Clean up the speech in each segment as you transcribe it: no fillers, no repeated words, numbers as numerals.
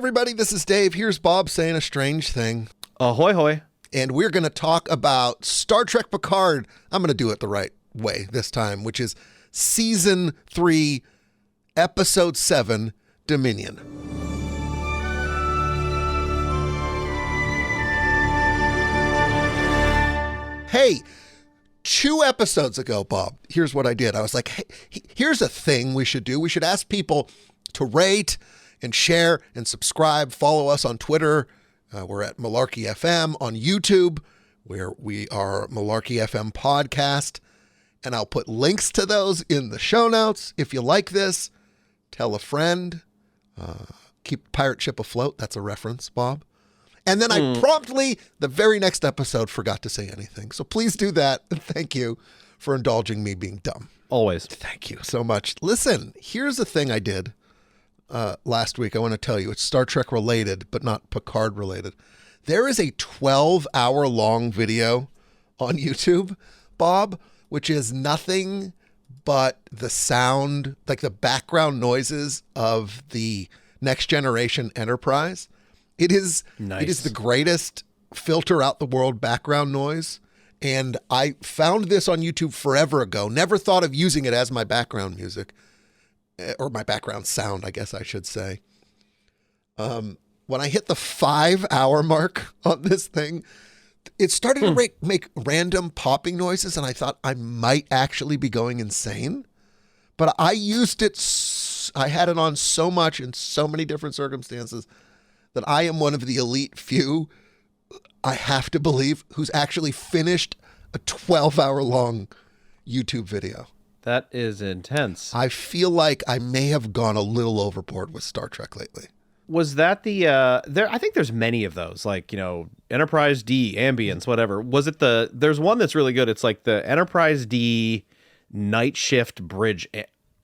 everybody, this is Dave. Here's Bob saying a strange thing. Ahoy, hoy. And we're going to talk about Star Trek Picard. I'm going to do it the right way this time, which is Season 3, Episode 7, Dominion. Hey, 2 episodes ago, Bob, here's what I did. I was like, hey, here's a thing we should do. We should ask people to rate and share and subscribe. Follow us on Twitter. We're at Malarkey FM. On YouTube, where we are Malarkey FM Podcast. And I'll put links to those in the show notes. If you like this, tell a friend. Keep the pirate ship afloat. That's a reference, Bob. And then I promptly, the very next episode, forgot to say anything. So please do that. And thank you for indulging me being dumb. Always. Thank you so much. Listen, here's a thing I did last week. I want to tell you. It's Star Trek related, but not Picard related. There is a 12-hour long video on YouTube, Bob, which is nothing but the sound, like the background noises of the Next Generation Enterprise. It is nice. It is the greatest filter out the world background noise. And I found this on YouTube forever ago. Never thought of using it as my background music, or my background sound, I guess I should say. When I hit the 5-hour mark on this thing, it started to make random popping noises, and I thought I might actually be going insane. But I used it, I had it on so much in so many different circumstances that I am one of the elite few, I have to believe, who's actually finished a 12-hour long YouTube video. That is intense. I feel like I may have gone a little overboard with Star Trek lately. Was that the I think there's many of those, like, Enterprise D, ambience, whatever. Was it there's one that's really good. It's like the Enterprise D night shift bridge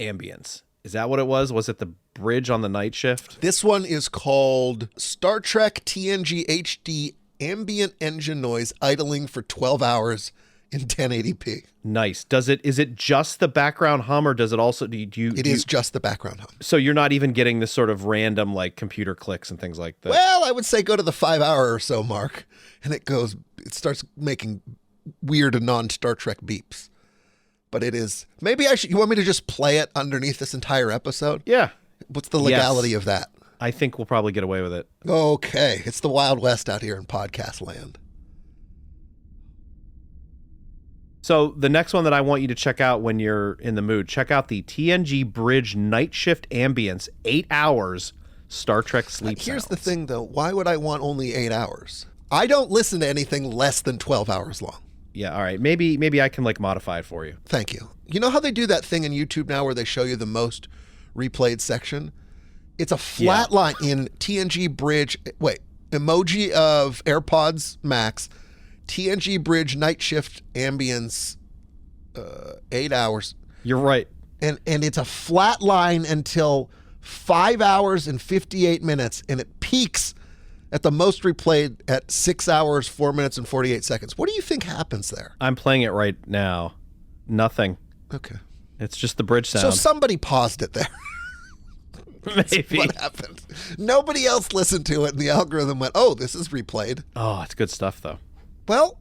ambience. Is that what it was? Was it the bridge on the night shift? This one is called Star Trek TNG HD ambient engine noise idling for 12 hours in 1080p. Nice. Is it just the background hum, or does it also It is just the background hum. So you're not even getting this sort of random like computer clicks and things like that? Well, I would say go to the 5-hour or so mark and it starts making weird and non-Star Trek beeps. But it is, maybe you want me to just play it underneath this entire episode? Yeah. What's the legality of that? I think we'll probably get away with it. Okay. It's the Wild West out here in podcast land. So the next one that I want you to check out when you're in the mood, check out the TNG Bridge Night Shift Ambience, 8 hours, Star Trek sleep Here's sounds. the thing, though. Why would I want only 8 hours? I don't listen to anything less than 12 hours long. Yeah, all right. Maybe I can modify it for you. Thank you. You know how they do that thing on YouTube now where they show you the most replayed section? It's a flat line in TNG Bridge. Wait, emoji of AirPods Max, TNG Bridge Night Shift Ambience, 8 hours. You're right. And it's a flat line until 5 hours and 58 minutes, and it peaks at the most replayed at 6 hours, 4 minutes, and 48 seconds. What do you think happens there? I'm playing it right now. Nothing. Okay. It's just the bridge sound. So somebody paused it there. Maybe. What happened? Nobody else listened to it, and the algorithm went, oh, this is replayed. Oh, it's good stuff, though. Well,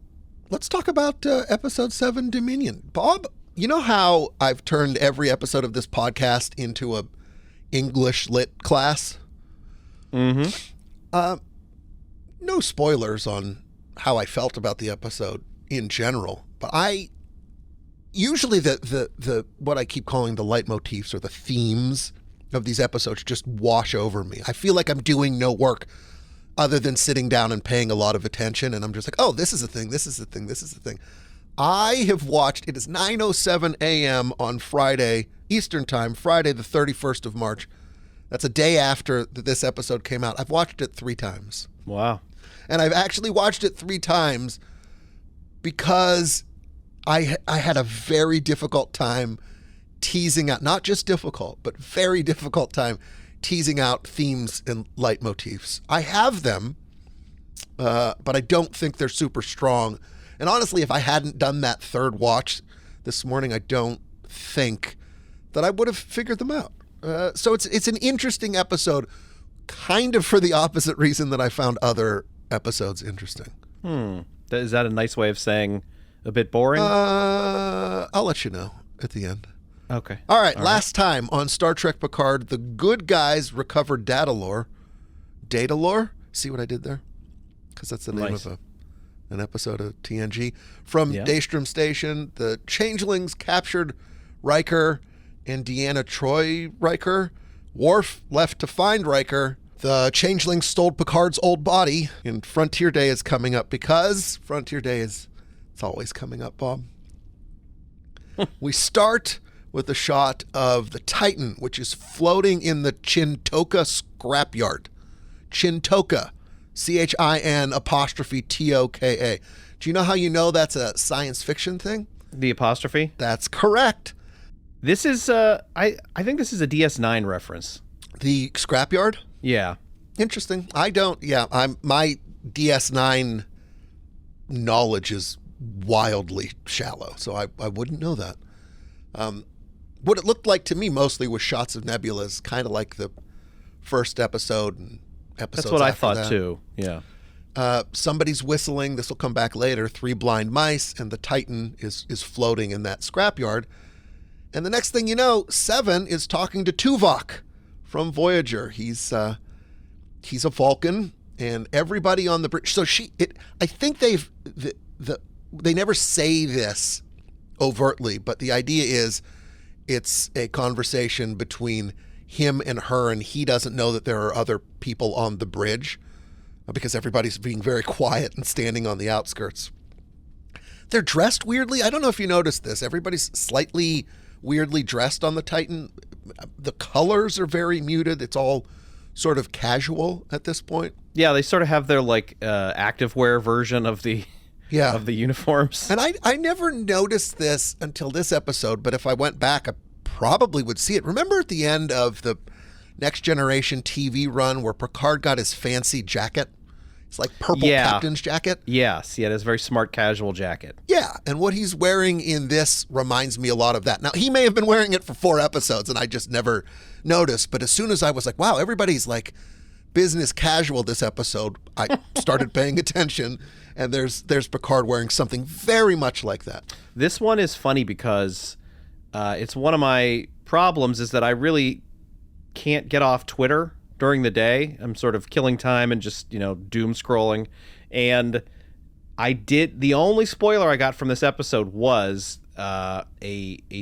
let's talk about Episode 7, Dominion. Bob, you know how I've turned every episode of this podcast into a English lit class? Mm-hmm. No spoilers on how I felt about the episode in general, but usually the what I keep calling the leitmotifs or the themes of these episodes just wash over me. I feel like I'm doing no work other than sitting down and paying a lot of attention, and I'm just like, oh, this is a thing, this is a thing, this is a thing. I have watched, it is 9:07 a.m. on Friday, Eastern Time, Friday the 31st of March. That's a day after this episode came out. I've watched it 3 times. Wow. And I've actually watched it 3 times because I had a very difficult time teasing out, not just difficult, but very difficult time teasing out themes and leitmotifs. I have them, but I don't think they're super strong. And honestly, if I hadn't done that 3rd watch this morning, I don't think that I would have figured them out. So it's an interesting episode kind of for the opposite reason that I found other episodes interesting. Is that a nice way of saying a bit boring? I'll let you know at the end. Okay. All right. Last time on Star Trek Picard, the good guys recovered data lore. Data lore? See what I did there? Because that's the name of an episode of TNG. From Daystrom Station, the Changelings captured Riker and Deanna Troi Riker. Worf left to find Riker. The Changelings stole Picard's old body, and Frontier Day is coming up because Frontier Day it's always coming up, Bob. We start with a shot of the Titan, which is floating in the Chintoka scrapyard. Chintoka, CHIN''Toka. Do you know how you know that's a science fiction thing? The apostrophe? That's correct. This is, I think this is a DS9 reference. The scrapyard? Yeah. Interesting. My DS9 knowledge is wildly shallow, so I wouldn't know that. What it looked like to me mostly was shots of nebulas, kind of like the first episode and episodes. That's what I after thought that. too. Yeah. Somebody's whistling. This will come back later. 3 blind mice, and the Titan is floating in that scrapyard. And the next thing you know, Seven is talking to Tuvok from Voyager. He's a Vulcan, and everybody on the bridge. So I think they never say this overtly, but the idea is it's a conversation between him and her, and he doesn't know that there are other people on the bridge because everybody's being very quiet and standing on the outskirts. They're dressed weirdly. I don't know if you noticed this. Everybody's slightly weirdly dressed on the Titan. The colors are very muted. It's all sort of casual at this point. Yeah, they sort of have their activewear version of the of the uniforms. And I never noticed this until this episode, but if I went back, I probably would see it. Remember at the end of the Next Generation TV run where Picard got his fancy jacket? It's like purple captain's jacket. Yes, yeah, it's a very smart casual jacket. Yeah, and what he's wearing in this reminds me a lot of that. Now, he may have been wearing it for 4 episodes, and I just never noticed, but as soon as I was like, wow, everybody's like business casual this episode, I started paying attention, and there's Picard wearing something very much like that. This one is funny because it's one of my problems is that I really can't get off Twitter during the day. I'm sort of killing time and just, doom scrolling. And the only spoiler I got from this episode was a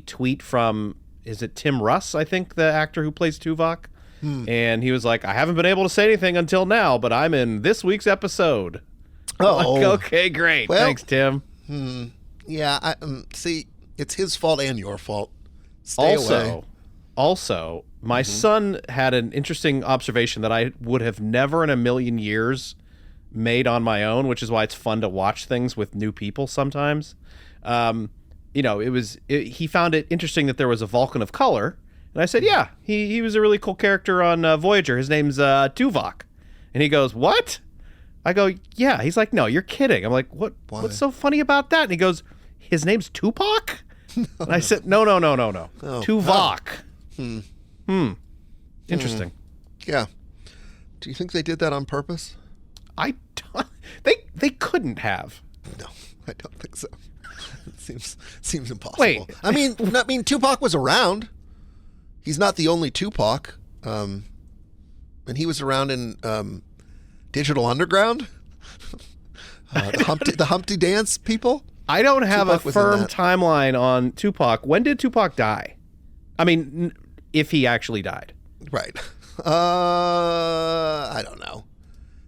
tweet from, is it Tim Russ, I think, the actor who plays Tuvok? And he was like, I haven't been able to say anything until now, but I'm in this week's episode. Oh, like, okay, great. Well, thanks, Tim. Yeah, see, it's his fault and your fault. Stay away. Also, my son had an interesting observation that I would have never in a million years made on my own, which is why it's fun to watch things with new people sometimes. He found it interesting that there was a Vulcan of color. And I said, yeah, he was a really cool character on Voyager. His name's Tuvok. And he goes, what? I go, yeah. He's like, no, you're kidding. I'm like, what? Why? What's so funny about that? And he goes, his name's Tupac? And I said, no. Oh. Tuvok. Interesting. Yeah. Do you think they did that on purpose? I don't, they couldn't have. No, I don't think so. It seems impossible. Wait. I mean, Tupac was around. He's not the only Tupac. And he was around in Digital Underground. The Humpty Dance people. I don't have Tupac a firm timeline on Tupac. When did Tupac die? I mean, if he actually died. Right. I don't know.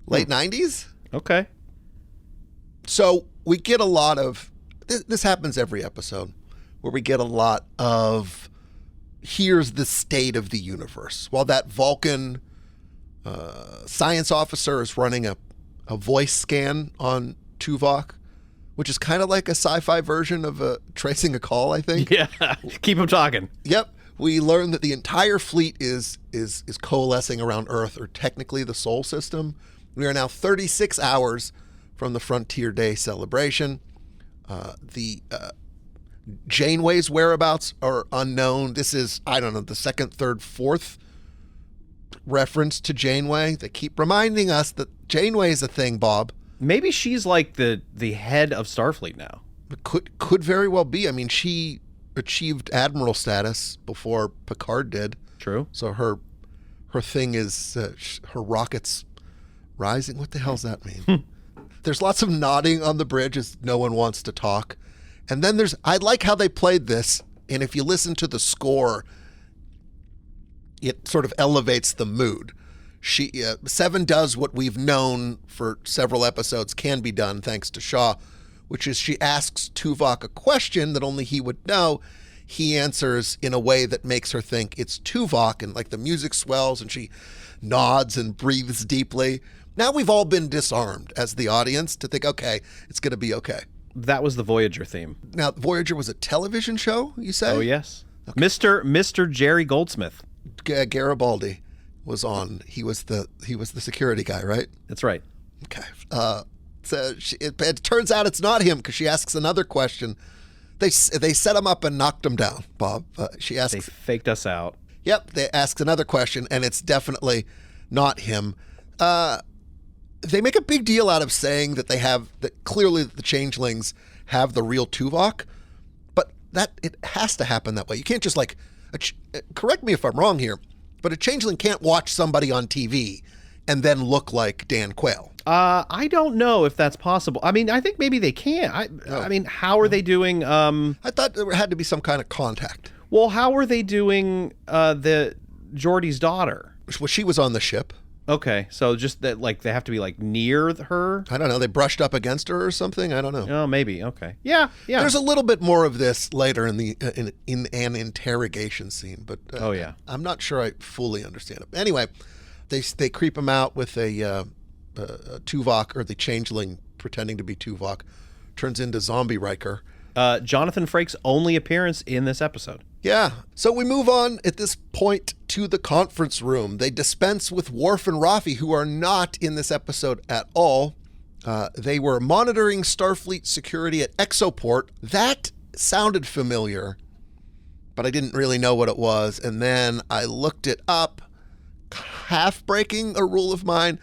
Late 90s? Okay. So we get a lot of, this happens every episode, where we get a lot of, here's the state of the universe. While that Vulcan science officer is running a voice scan on Tuvok, which is kind of like a sci-fi version of tracing a call, I think. Yeah, keep him talking. Yep. We learn that the entire fleet is coalescing around Earth, or technically the Sol system. We are now 36 hours from the Frontier Day celebration. The Janeway's whereabouts are unknown. This is, I don't know, the second, third, fourth reference to Janeway. They keep reminding us that Janeway is a thing, Bob. Maybe she's like the head of Starfleet now. It could very well be. I mean, she achieved admiral status before Picard did. True. So her thing is her rockets rising. What the hell's that mean? There's lots of nodding on the bridge as no one wants to talk. And then I like how they played this. And if you listen to the score, it sort of elevates the mood. Seven does what we've known for several episodes can be done thanks to Shaw, which is she asks Tuvok a question that only he would know. He answers in a way that makes her think it's Tuvok, and like the music swells and she nods and breathes deeply. Now we've all been disarmed as the audience to think, okay, it's going to be okay. That was the Voyager theme. Now, Voyager was a television show, you say? Oh, yes. Okay. Mr. Jerry Goldsmith. Garibaldi was on. He was the security guy, right? That's right. Okay. So it turns out it's not him because she asks another question. They set him up and knocked him down, Bob. She asks. They faked us out. Yep. They ask another question, and it's definitely not him. They make a big deal out of saying that clearly the changelings have the real Tuvok, but it has to happen that way. You can't just correct me if I'm wrong here, but a changeling can't watch somebody on TV and then look like Dan Quayle. I don't know if that's possible. I mean, I think maybe they can. I mean, how are they doing? I thought there had to be some kind of contact. Well, how are they doing the Geordi's daughter? Well, she was on the ship. Okay, so just that, they have to be near her. I don't know. They brushed up against her or something. I don't know. Oh, maybe. Okay. Yeah. There's a little bit more of this later in the in an interrogation scene, but oh yeah, I'm not sure I fully understand it. Anyway, they creep him out with a Tuvok, or the changeling pretending to be Tuvok, turns into zombie Riker. Jonathan Frakes' only appearance in this episode. Yeah. So we move on at this point to the conference room. They dispense with Worf and Rafi, who are not in this episode at all. They were monitoring Starfleet security at Exoport. That sounded familiar, but I didn't really know what it was. And then I looked it up, half breaking a rule of mine,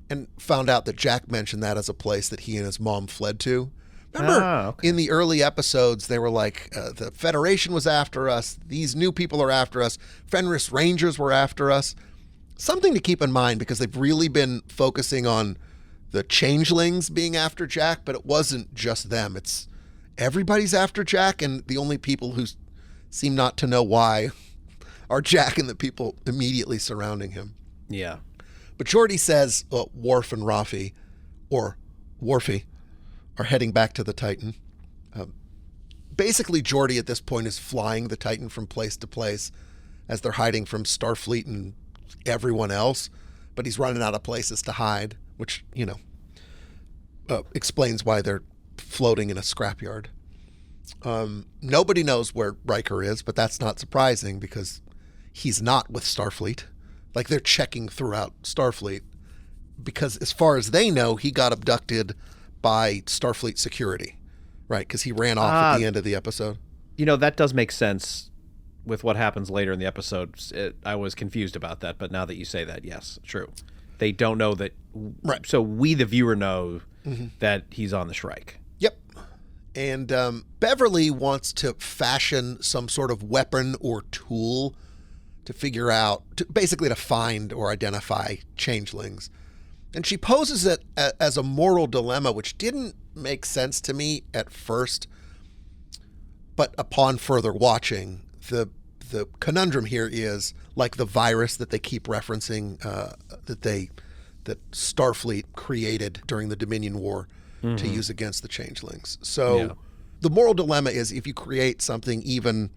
and found out that Jack mentioned that as a place that he and his mom fled to. Remember, in the early episodes, they were like, the Federation was after us. These new people are after us. Fenris Rangers were after us. Something to keep in mind, because they've really been focusing on the changelings being after Jack, but it wasn't just them. It's everybody's after Jack, and the only people who seem not to know why are Jack and the people immediately surrounding him. Yeah. But Geordi says Worf and Rafi, or Worfy, are heading back to the Titan. Basically, Geordi at this point is flying the Titan from place to place as they're hiding from Starfleet and everyone else, but he's running out of places to hide, which, explains why they're floating in a scrapyard. Nobody knows where Riker is, but that's not surprising because he's not with Starfleet. They're checking throughout Starfleet because as far as they know, he got abducted by Starfleet security, right? Because he ran off at the end of the episode. That does make sense with what happens later in the episode. I was confused about that, but now that you say that, yes, true. They don't know that. Right. So we, the viewer, know that he's on the Shrike. Yep. And Beverly wants to fashion some sort of weapon or tool to figure out, basically to find or identify changelings. And she poses it as a moral dilemma, which didn't make sense to me at first. But upon further watching, the conundrum here is like the virus that they keep referencing, that Starfleet created during the Dominion War to use against the changelings. So the moral dilemma is, if you create something even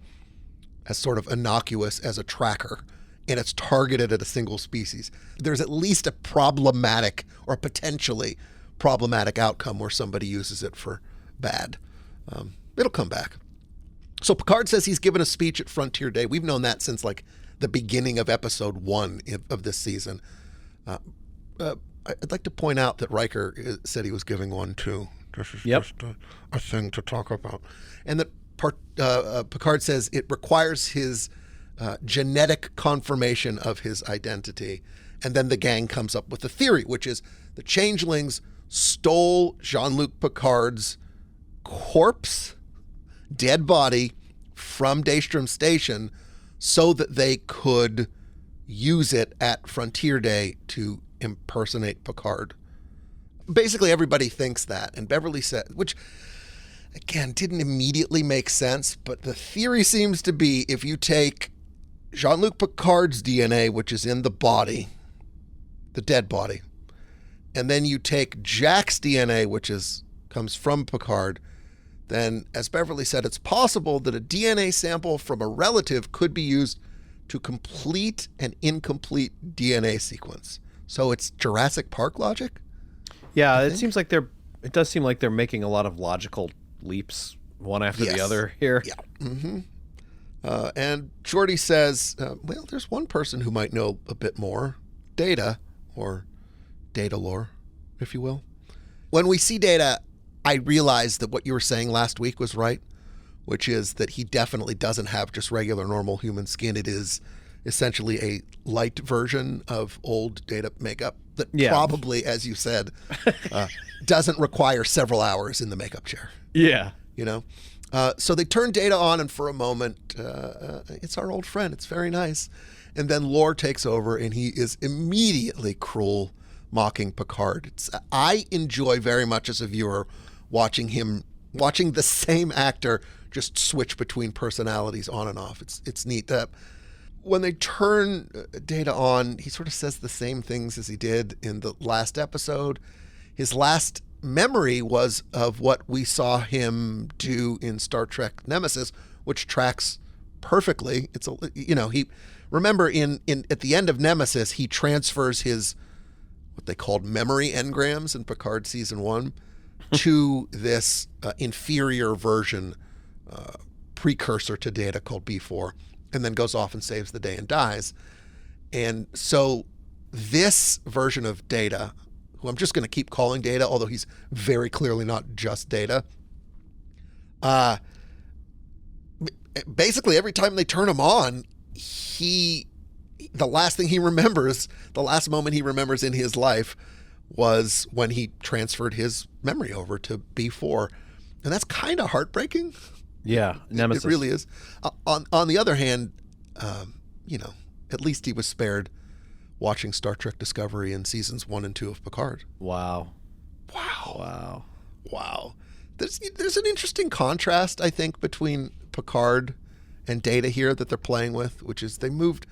as sort of innocuous as a tracker, and it's targeted at a single species, there's at least a problematic or potentially problematic outcome where somebody uses it for bad. It'll come back. So Picard says he's given a speech at Frontier Day. We've known that since the beginning of episode 1 of this season. I'd like to point out that Riker said he was giving one too. This is just a thing to talk about. And that Picard says it requires his genetic confirmation of his identity. And then the gang comes up with a theory, which is the changelings stole Jean-Luc Picard's corpse, dead body, from Daystrom Station so that they could use it at Frontier Day to impersonate Picard. Basically, everybody thinks that. And Beverly said, which, again, didn't immediately make sense, but the theory seems to be if you take Jean-Luc Picard's DNA, which is in the body, the dead body, and then you take Jack's DNA, which comes from Picard, then, as Beverly said, it's possible that a DNA sample from a relative could be used to complete an incomplete DNA sequence. So it's Jurassic Park logic? Yeah, it does seem like they're making a lot of logical leaps one after the other here. Yeah. Mm-hmm. And Geordi says, well, there's one person who might know a bit more. Data, or Data lore, if you will. When we see Data, I realized that what you were saying last week was right, which is that he definitely doesn't have just regular normal human skin. It is essentially a light version of old Data makeup that probably, as you said, doesn't require several hours in the makeup chair. Yeah. You know? So they turn Data on, and for a moment, it's our old friend. It's very nice. And then Lore takes over, and he is immediately cruel, mocking Picard. I enjoy very much as a viewer watching the same actor just switch between personalities on and off. It's neat. When they turn Data on, he sort of says the same things as he did in the last episode. His last memory was of what we saw him do in Star Trek Nemesis, which tracks perfectly. He remember in at the end of Nemesis, he transfers his what they called memory engrams in Picard season 1 to this inferior version, precursor to Data called B4, and then goes off and saves the day and dies. And so this version of Data, who I'm just going to keep calling Data, although he's very clearly not just Data, basically every time they turn him on, the last thing he remembers, the last moment he remembers in his life was when he transferred his memory over to B4. And that's kind of heartbreaking. Yeah, Nemesis. It really is. On the other hand, at least he was spared watching Star Trek Discovery in seasons 1 and 2 of Picard. Wow. There's an interesting contrast, I think, between Picard and Data here that they're playing with, which is they moved.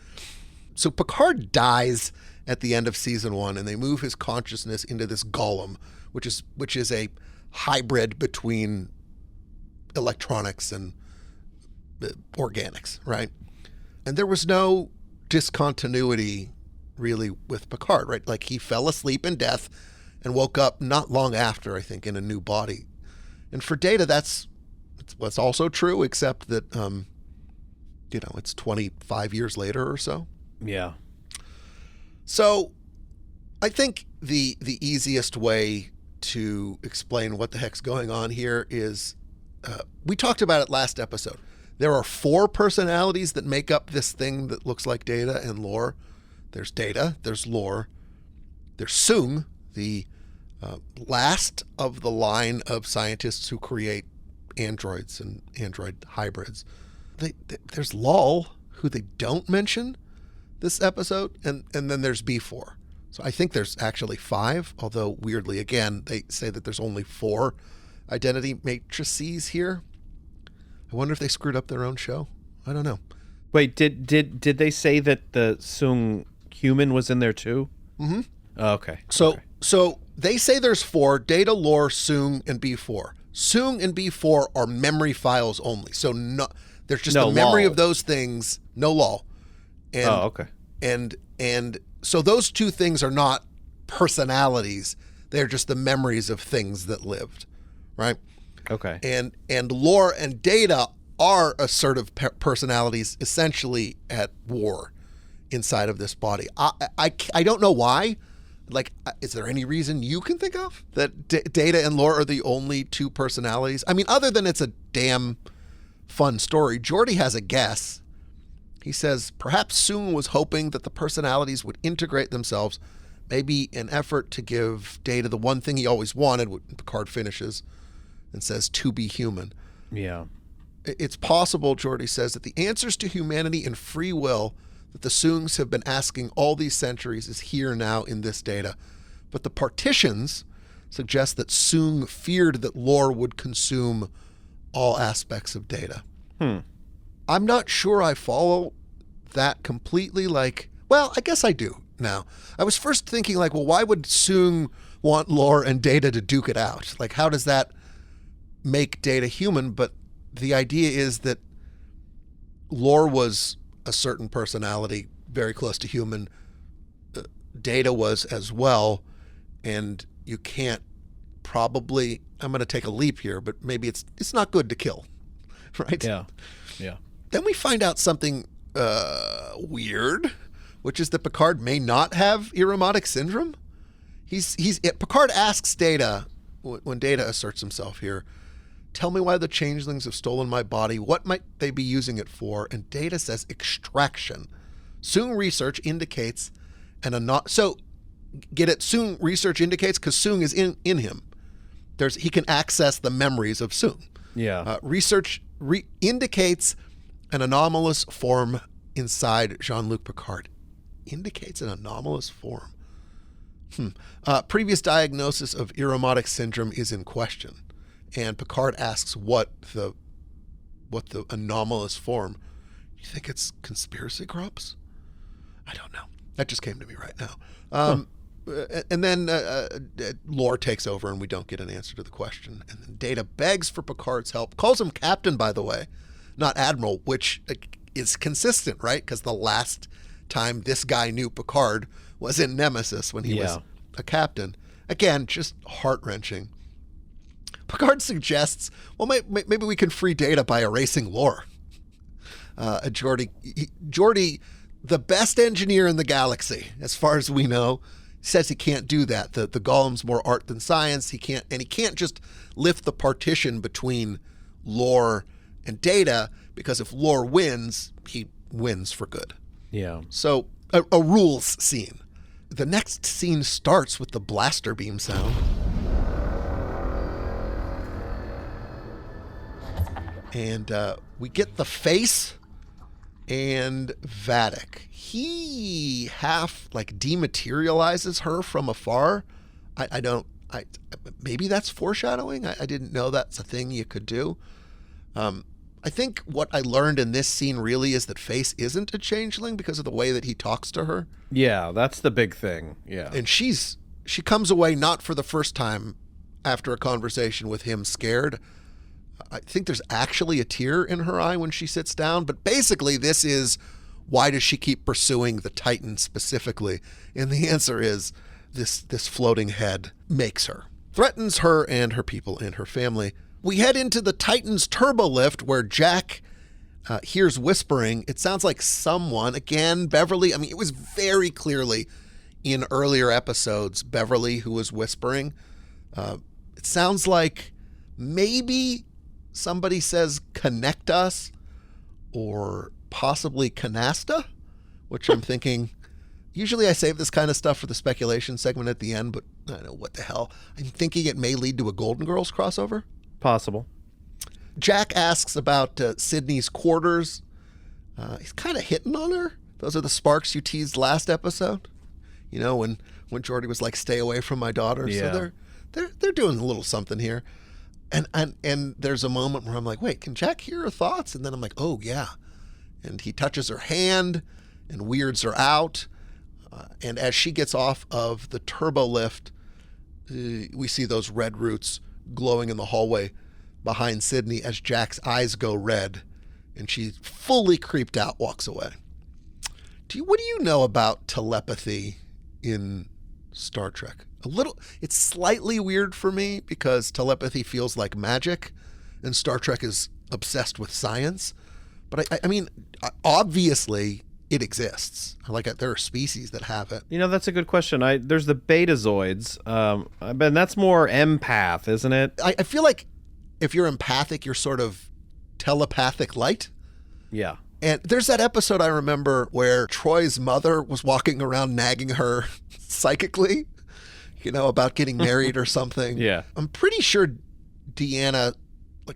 So Picard dies at the end of season 1, and they move his consciousness into this golem, which is a hybrid between electronics and organics, right? And there was no discontinuity really with Picard, right? Like he fell asleep in death and woke up not long after, I think, in a new body. And for Data, that's what's also true, except that it's 25 years later or so. Yeah. So I think the easiest way to explain what the heck's going on here is we talked about it last episode. There are 4 personalities that make up this thing that looks like Data and Lore. There's Data, there's Lore, there's Soong, the last of the line of scientists who create androids and android hybrids. There's Lol, who they don't mention this episode, and then there's B4. So I think there's actually 5, although weirdly, again, they say that there's only 4 identity matrices here. I wonder if they screwed up their own show. I don't know. Wait, did they say that the Soong human was in there too? Mm-hmm. Oh, okay. So they say there's 4: Data, Lore, Soong, and B4. Soong and B4 are memory files only. So there's just the memory of those things, no lol. And, okay. And so those 2 things are not personalities. They're just the memories of things that lived, right? Okay. And Lore and Data are assertive personalities essentially at war inside of this body. I don't know why. Like, is there any reason you can think of that Data and Lore are the only 2 personalities? I mean, other than it's a damn fun story. Geordi has a guess. He says perhaps Soong was hoping that the personalities would integrate themselves, maybe an effort to give Data the one thing he always wanted. Picard finishes and says, to be human. Yeah. It's possible, Geordi says, that the answers to humanity and free will that the Soongs have been asking all these centuries is here now in this Data. But the partitions suggest that Soong feared that lore would consume all aspects of Data. I'm not sure I follow that completely. Well, I guess I do now. I was first thinking well, why would Soong want lore and Data to duke it out? How does that make Data human? But the idea is that lore was a certain personality, very close to human. Data was as well. And you can't probably, I'm going to take a leap here, but maybe it's not good to kill, right? Yeah. Then we find out something weird, which is that Picard may not have Irumodic syndrome. Picard asks Data, when Data asserts himself here, tell me why the changelings have stolen my body. What might they be using it for? And Data says extraction. Soong research indicates so get it? Soong research indicates because Soong is in him. He can access the memories of Soong. Yeah. Research indicates an anomalous form inside Jean-Luc Picard. Indicates an anomalous form. Previous diagnosis of Irumodic syndrome is in question, and Picard asks what the anomalous form. You think it's conspiracy crops? I don't know. That just came to me right now. And then lore takes over, and we don't get an answer to the question. And then Data begs for Picard's help, calls him captain, by the way, not admiral, which is consistent, right? Because the last time this guy knew Picard was in Nemesis when he was a captain. Again, just heart-wrenching. Picard suggests, well, maybe we can free Data by erasing lore. Geordi, the best engineer in the galaxy, as far as we know, says he can't do that. The Golem's more art than science. He can't just lift the partition between lore and Data, because if lore wins, he wins for good. Yeah. So a rules scene. The next scene starts with the blaster beam sound. And we get the face and Vadic. He half dematerializes her from afar. Maybe that's foreshadowing. I didn't know that's a thing you could do. I think what I learned in this scene really is that Face isn't a changeling because of the way that he talks to her. Yeah, that's the big thing. Yeah. And she comes away not for the first time after a conversation with him scared. I think there's actually a tear in her eye when she sits down, but basically this is, why does she keep pursuing the Titan specifically? And the answer is this floating head makes her. Threatens her and her people and her family. We head into the Titan's turbo lift where Jack hears whispering. It sounds like someone, again, Beverly. I mean, it was very clearly in earlier episodes, Beverly who was whispering. It sounds like maybe somebody says connect us or possibly canasta, which I'm thinking, usually I save this kind of stuff for the speculation segment at the end, but I don't know what the hell. I'm thinking it may lead to a Golden Girls crossover. Possible. Jack asks about Sydney's quarters. He's kind of hitting on her. Those are the sparks you teased last episode. You know, when Geordi was like, stay away from my daughter. Yeah. So they're doing a little something here. And there's a moment where I'm like, wait, can Jack hear her thoughts? And then I'm like, oh, yeah. And he touches her hand and weirds her out. And as she gets off of the turbo lift, we see those red roots glowing in the hallway behind Sydney as Jack's eyes go red. And she, fully creeped out, walks away. What do you know about telepathy in Star Trek? It's slightly weird for me because telepathy feels like magic and Star Trek is obsessed with science. But I mean, obviously it exists. There are species that have it. You know, that's a good question. There's the betazoids, but that's more empath, isn't it? I feel like if you're empathic, you're sort of telepathic light. Yeah. And there's that episode I remember where Troy's mother was walking around nagging her psychically, about getting married or something. Yeah. I'm pretty sure Deanna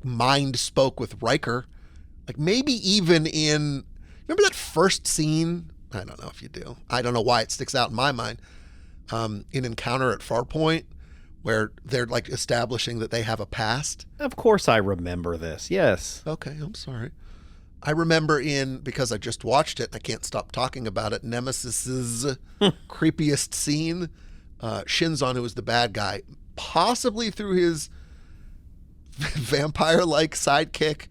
mind spoke with Riker. Maybe even remember that first scene? I don't know if you do. I don't know why it sticks out in my mind. In Encounter at Farpoint, where they're establishing that they have a past. Of course I remember this. Yes. Okay, I'm sorry. I remember because I just watched it, I can't stop talking about it, Nemesis's creepiest scene. Shinzon, who was the bad guy, possibly through his vampire-like sidekick,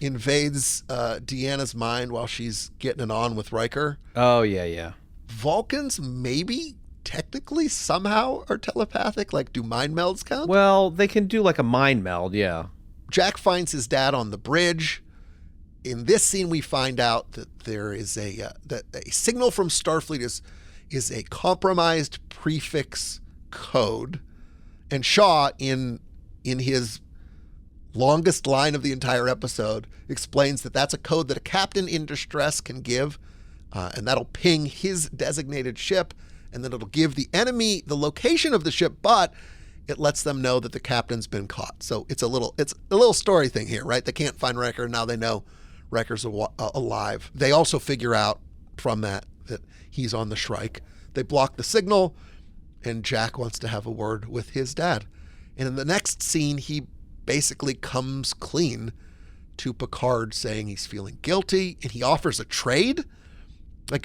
invades Deanna's mind while she's getting it on with Riker. Oh, yeah. Vulcans maybe technically somehow are telepathic. Do mind melds count? Well, they can do a mind meld, yeah. Jack finds his dad on the bridge. In this scene, we find out that there is that a signal from Starfleet is a compromised prefix code. And Shaw, in his longest line of the entire episode, explains that that's a code that a captain in distress can give, and that'll ping his designated ship, and then it'll give the enemy the location of the ship, but it lets them know that the captain's been caught. So it's a little story thing here, right? They can't find Riker. Now they know Riker's alive. They also figure out from that he's on the Shrike. They block the signal, and Jack wants to have a word with his dad. And in the next scene, he basically comes clean to Picard, saying he's feeling guilty, and he offers a trade.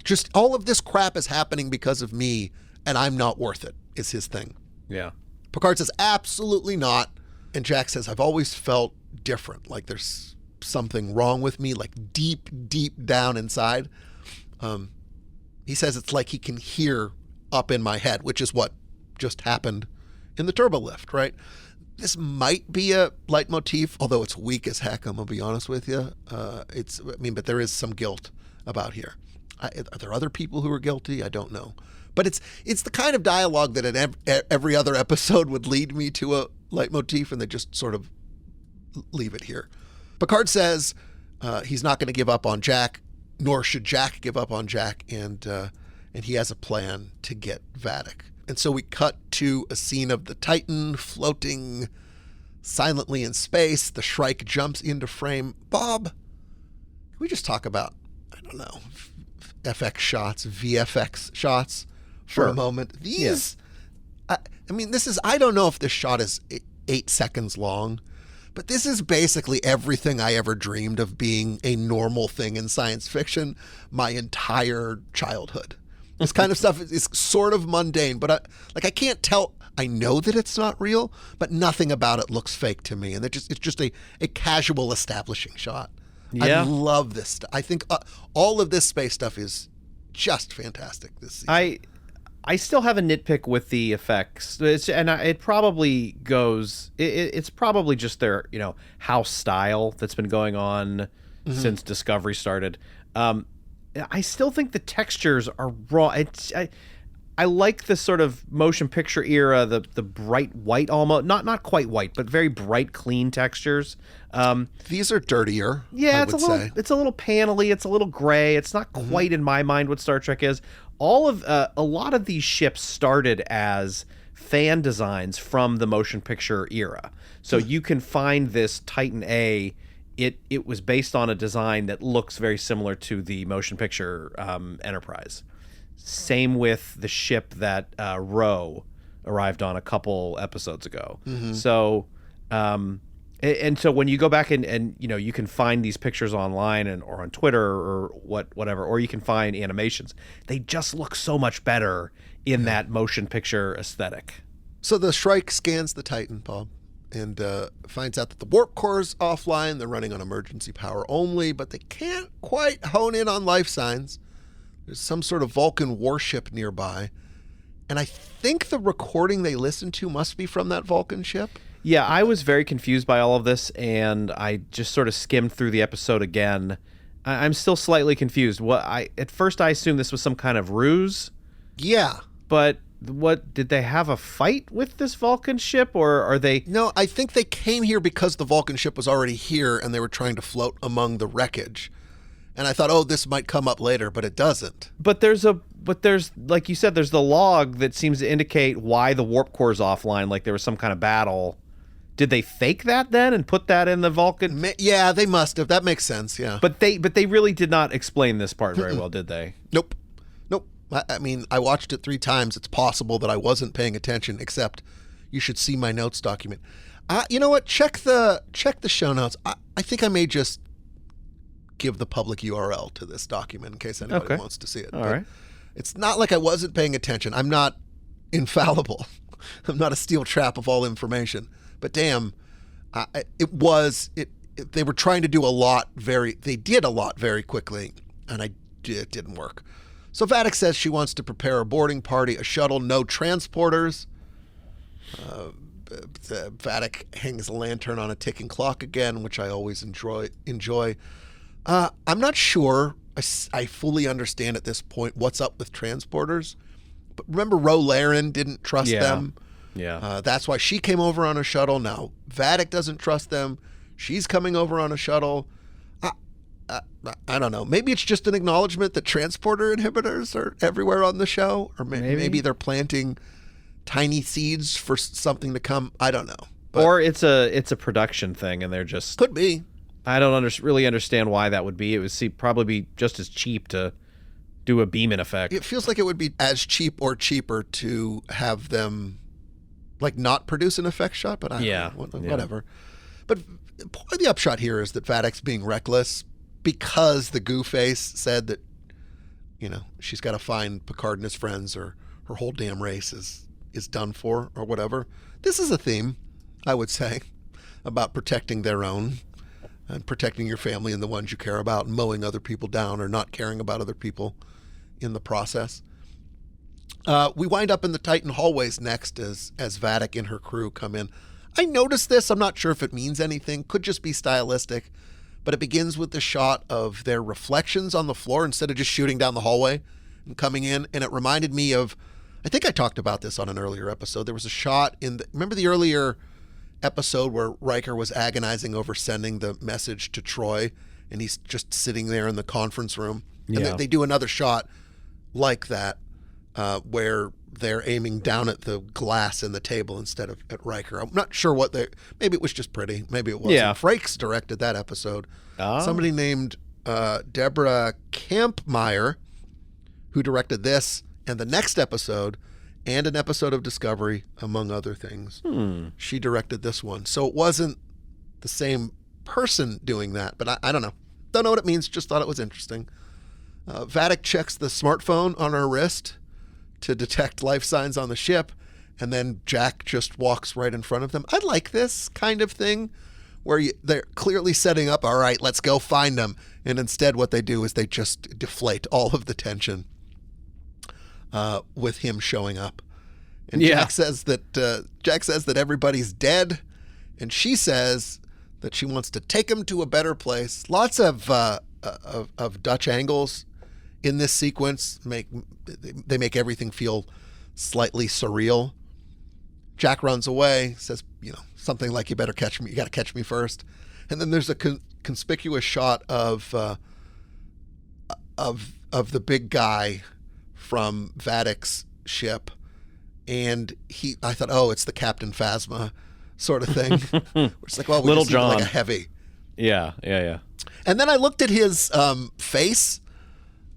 Just all of this crap is happening because of me, and I'm not worth it, is his thing. Yeah. Picard says, absolutely not. And Jack says, I've always felt different. There's something wrong with me, deep, deep down inside. He says it's like he can hear up in my head, which is what just happened in the turbo lift, right? This might be a leitmotif, although it's weak as heck, I'm going to be honest with you. But there is some guilt about here. Are there other people who are guilty? I don't know. But it's the kind of dialogue that in every other episode would lead me to a leitmotif, and they just sort of leave it here. Picard says he's not going to give up on Jack, nor should Jack give up on Jack, and he has a plan to get Vadic. And so we cut to a scene of the Titan floating silently in space. The Shrike jumps into frame. Bob, can we just talk about, I don't know, FX shots, VFX shots for a moment? These, yeah. I don't know if this shot is 8 seconds long, but this is basically everything I ever dreamed of being a normal thing in science fiction my entire childhood. This kind of stuff is sort of mundane, but I can't tell. I know that it's not real, but nothing about it looks fake to me. And it's just a casual establishing shot. Yeah. I love this stuff. I think all of this space stuff is just fantastic this season. I still have a nitpick with the effects, it probably goes. It's probably just their house style that's been going on since Discovery started. I still think the textures are raw. I like the sort of motion picture era, the bright white, almost not quite white, but very bright, clean textures. These are dirtier. Yeah, it's a little panely. It's a little gray. It's not quite in my mind what Star Trek is. A lot of these ships started as fan designs from the motion picture era. So you can find this Titan A. It was based on a design that looks very similar to the motion picture Enterprise. Same with the ship that Ro arrived on a couple episodes ago. So, and so when you go back and you can find these pictures online or on Twitter or whatever, or you can find animations. They just look so much better in that motion picture aesthetic. So the Shrike scans the Titan, Bob, and finds out that the warp core is offline. They're running on emergency power only, but they can't quite hone in on life signs. There's some sort of Vulcan warship nearby. And I think the recording they listened to must be from that Vulcan ship. Yeah, I was very confused by all of this, and I just sort of skimmed through the episode again. I'm still slightly confused. At first I assumed this was some kind of ruse. Yeah. But did they have a fight with this Vulcan ship, or are they... No, I think they came here because the Vulcan ship was already here, and they were trying to float among the wreckage. And I thought, oh, this might come up later, but it doesn't. But there's like you said, there's the log that seems to indicate why the warp core's offline, like there was some kind of battle. Did they fake that then and put that in the Vulcan? Yeah, they must have. That makes sense, yeah. But they really did not explain this part very well, did they? Nope. I mean, I watched it 3 times. It's possible that I wasn't paying attention, except you should see my notes document. You know what? Check the show notes. I think I may just give the public URL to this document in case anybody wants to see it. All right. It's not like I wasn't paying attention. I'm not infallible. I'm not a steel trap of all information. But damn, they were trying to do a lot they did a lot very quickly, and it didn't work. So Vadic says she wants to prepare a boarding party, a shuttle, no transporters. Vadic hangs a lantern on a ticking clock again, which I always enjoy. I'm not sure I fully understand at this point what's up with transporters. But remember, Ro Laren didn't trust them. Yeah. That's why she came over on a shuttle. Now Vadic doesn't trust them. She's coming over on a shuttle. I don't know. Maybe it's just an acknowledgement that transporter inhibitors are everywhere on the show, or maybe they're planting tiny seeds for something to come. I don't know. But or it's a production thing, and they're just could be. I don't really understand why that would be. It would probably be just as cheap to do a beam-in effect. It feels like it would be as cheap or cheaper to have them like not produce an effect shot, but I don't know, whatever. But part of the upshot here is that Vadic's being reckless because the goo face said that, she's got to find Picard and his friends or her whole damn race is done for or whatever. This is a theme, I would say, about protecting their own and protecting your family and the ones you care about, and mowing other people down or not caring about other people in the process. We wind up in the Titan hallways next as Vadic and her crew come in. I noticed this. I'm not sure if it means anything. Could just be stylistic. But it begins with the shot of their reflections on the floor instead of just shooting down the hallway and coming in. And it reminded me of, I think I talked about this on an earlier episode. There was a shot remember the earlier episode where Riker was agonizing over sending the message to Troy, and he's just sitting there in the conference room. And they do another shot like that, where they're aiming down at the glass in the table instead of at Riker. I'm not sure maybe it was just pretty. Maybe it wasn't. Yeah. Frakes directed that episode. Oh. Somebody named Deborah Kampmeyer, who directed this and the next episode and an episode of Discovery, among other things. She directed this one. So it wasn't the same person doing that, but I don't know. Don't know what it means. Just thought it was interesting. Vadic checks the smartphone on her wrist to detect life signs on the ship, and then Jack just walks right in front of them. I like this kind of thing where they're clearly setting up, all right, let's go find them, and instead what they do is they just deflate all of the tension with him showing up. And Jack says that everybody's dead, and she says that she wants to take him to a better place. Lots of Dutch angles in this sequence make everything feel slightly surreal. Jack runs away, says, something like, "You better catch me. You got to catch me first." And then there's a conspicuous shot of the big guy from Vadic's ship, and I thought, oh, it's the Captain Phasma sort of thing. It's like, well, we Little just need John, like a heavy. Yeah. And then I looked at his face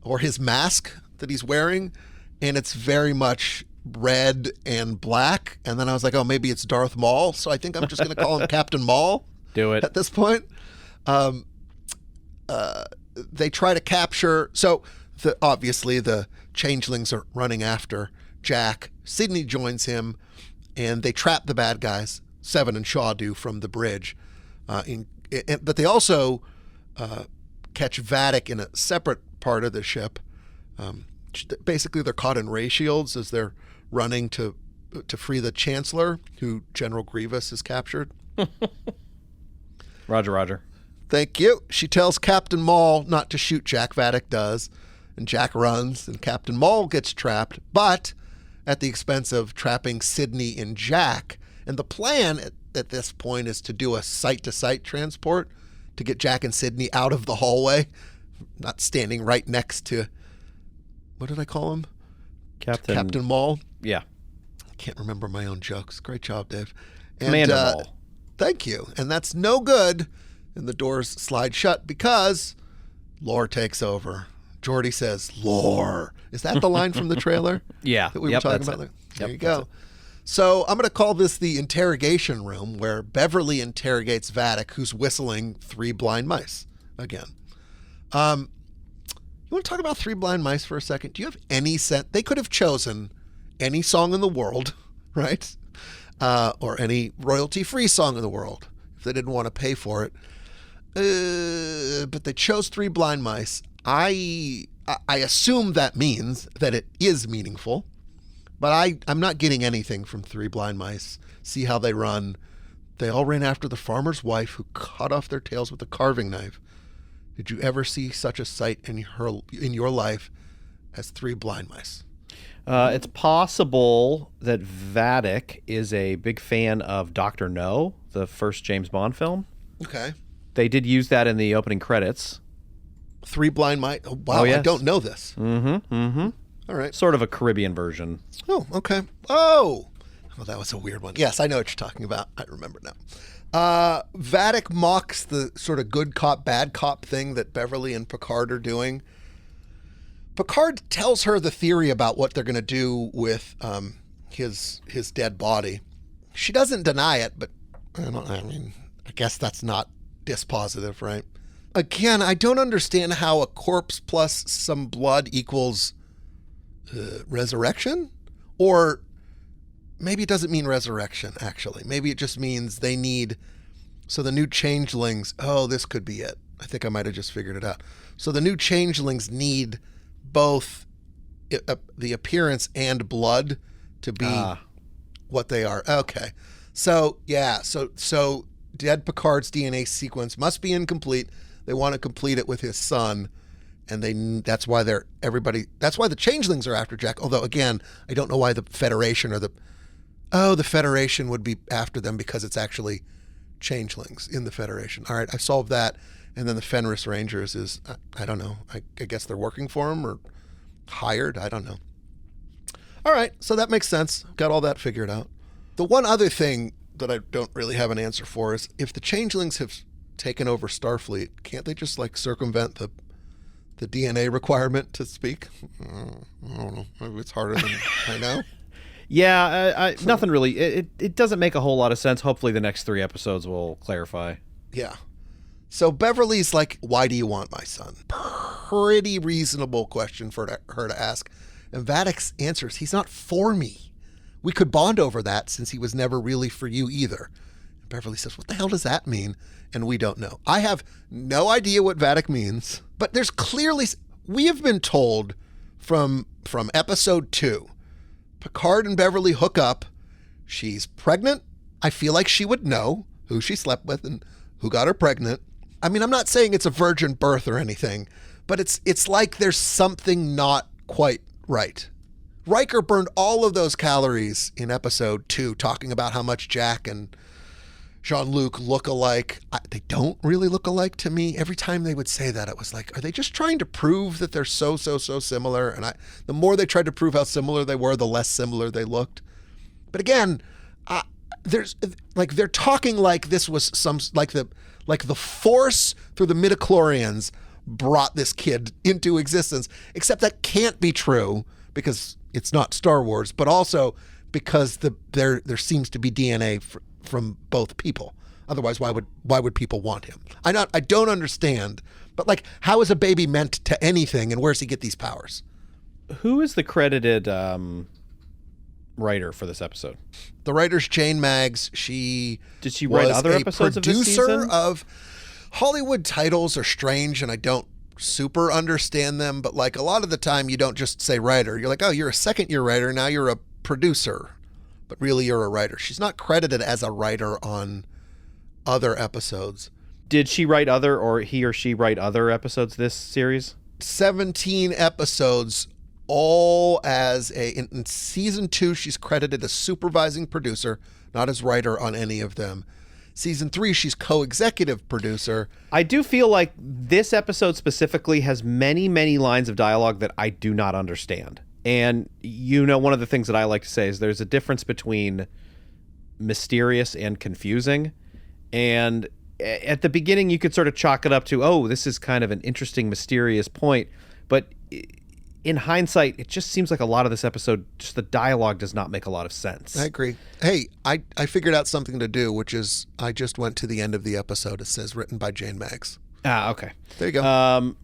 or his mask that he's wearing, and it's very much red and black. And then I was like, oh, maybe it's Darth Maul. So I think I'm just going to call him Captain Maul. Do it. At this point. They try to capture. So obviously the changelings are running after Jack. Sydney joins him, and they trap the bad guys. Seven and Shaw do from the bridge. But they also catch Vadic in a separate part of the ship. Basically, they're caught in ray shields as they're running to free the Chancellor, who General Grievous has captured. Roger. Thank you. She tells Captain Maul not to shoot Jack. Vadic does, and Jack runs, and Captain Maul gets trapped, but at the expense of trapping Sydney and Jack. And the plan at this point is to do a site-to-site transport to get Jack and Sydney out of the hallway not standing right next to, what did I call him? Captain Maul. Yeah. I can't remember my own jokes. Great job, Dave. Commander Maul. Thank you. And that's no good. And the doors slide shut because lore takes over. Geordi says, lore. Is that the line from the trailer? Yeah. That we were talking about? There you go. So I'm going to call this the interrogation room, where Beverly interrogates Vadic, who's whistling Three Blind Mice again. You want to talk about Three Blind Mice for a second? Do you have any sense? They could have chosen any song in the world, right? Or any royalty-free song in the world if they didn't want to pay for it. But they chose Three Blind Mice. I assume that means that it is meaningful, but I'm not getting anything from Three Blind Mice. See how they run. They all ran after the farmer's wife, who cut off their tails with a carving knife. Did you ever see such a sight in your life as Three Blind Mice? It's possible that Vadic is a big fan of Dr. No, the first James Bond film. Okay. They did use that in the opening credits. Three Blind Mice. Oh, wow, yes. I don't know this. All right. Sort of a Caribbean version. Oh, okay. Oh, that was a weird one. Yes, I know what you're talking about. I remember now. Vadic mocks the sort of good cop, bad cop thing that Beverly and Picard are doing. Picard tells her the theory about what they're going to do with his dead body. She doesn't deny it, but I guess that's not dispositive, right? Again, I don't understand how a corpse plus some blood equals resurrection. Or maybe it doesn't mean resurrection, actually. Maybe it just means they need... So the new changelings... Oh, this could be it. I think I might have just figured it out. So the new changelings need both the appearance and blood to be what they are. Okay. So, yeah. So dead Picard's DNA sequence must be incomplete. They want to complete it with his son. And that's why the changelings are after Jack. Although, again, I don't know why the Federation or the Federation would be after them, because it's actually changelings in the Federation. All right, I solved that. And then the Fenris Rangers is, I don't know. I guess they're working for him or hired. I don't know. All right, so that makes sense. Got all that figured out. The one other thing that I don't really have an answer for is, if the changelings have taken over Starfleet, can't they just circumvent the DNA requirement to speak? I don't know. Maybe it's harder than I know. Yeah, nothing really. It doesn't make a whole lot of sense. Hopefully the next 3 episodes will clarify. Yeah. So Beverly's like, why do you want my son? Pretty reasonable question for her to ask. And Vadic's answers, he's not for me. We could bond over that, since he was never really for you either. And Beverly says, what the hell does that mean? And we don't know. I have no idea what Vadic means, but there's clearly, we have been told from episode 2, Picard and Beverly hook up. She's pregnant. I feel like she would know who she slept with and who got her pregnant. I mean, I'm not saying it's a virgin birth or anything, but it's like there's something not quite right. Riker burned all of those calories in episode 2 talking about how much Jack and Jean-Luc look alike. They don't really look alike to me. Every time they would say that, it was like, are they just trying to prove that they're so similar? And the more they tried to prove how similar they were, the less similar they looked. But again, they're talking like this was like the Force through the midichlorians brought this kid into existence, except that can't be true because it's not Star Wars, but also because there seems to be DNA from both people. Otherwise, why would people want him? I don't understand, but how is a baby meant to anything, and where does he get these powers? Who is the credited writer for this episode? The writer's Jane Maggs. Did she write other episodes of this season? Producer of Hollywood titles are strange, and I don't super understand them. But a lot of the time, you don't just say writer. You're like, oh, you're a second-year writer. Now you're a producer, but really you're a writer. She's not credited as a writer on other episodes. Did she write he or she write other episodes this series? 17 episodes. All as in season 2, she's credited as supervising producer, not as writer on any of them. Season 3, she's co-executive producer. I do feel like this episode specifically has many, many lines of dialogue that I do not understand. And, one of the things that I like to say is there's a difference between mysterious and confusing. And at the beginning, you could sort of chalk it up to, oh, this is kind of an interesting, mysterious point. But in hindsight, it just seems like a lot of this episode, just the dialogue does not make a lot of sense. I agree. Hey, I figured out something to do, which is I just went to the end of the episode. It says written by Jane Maggs. Ah, okay. There you go.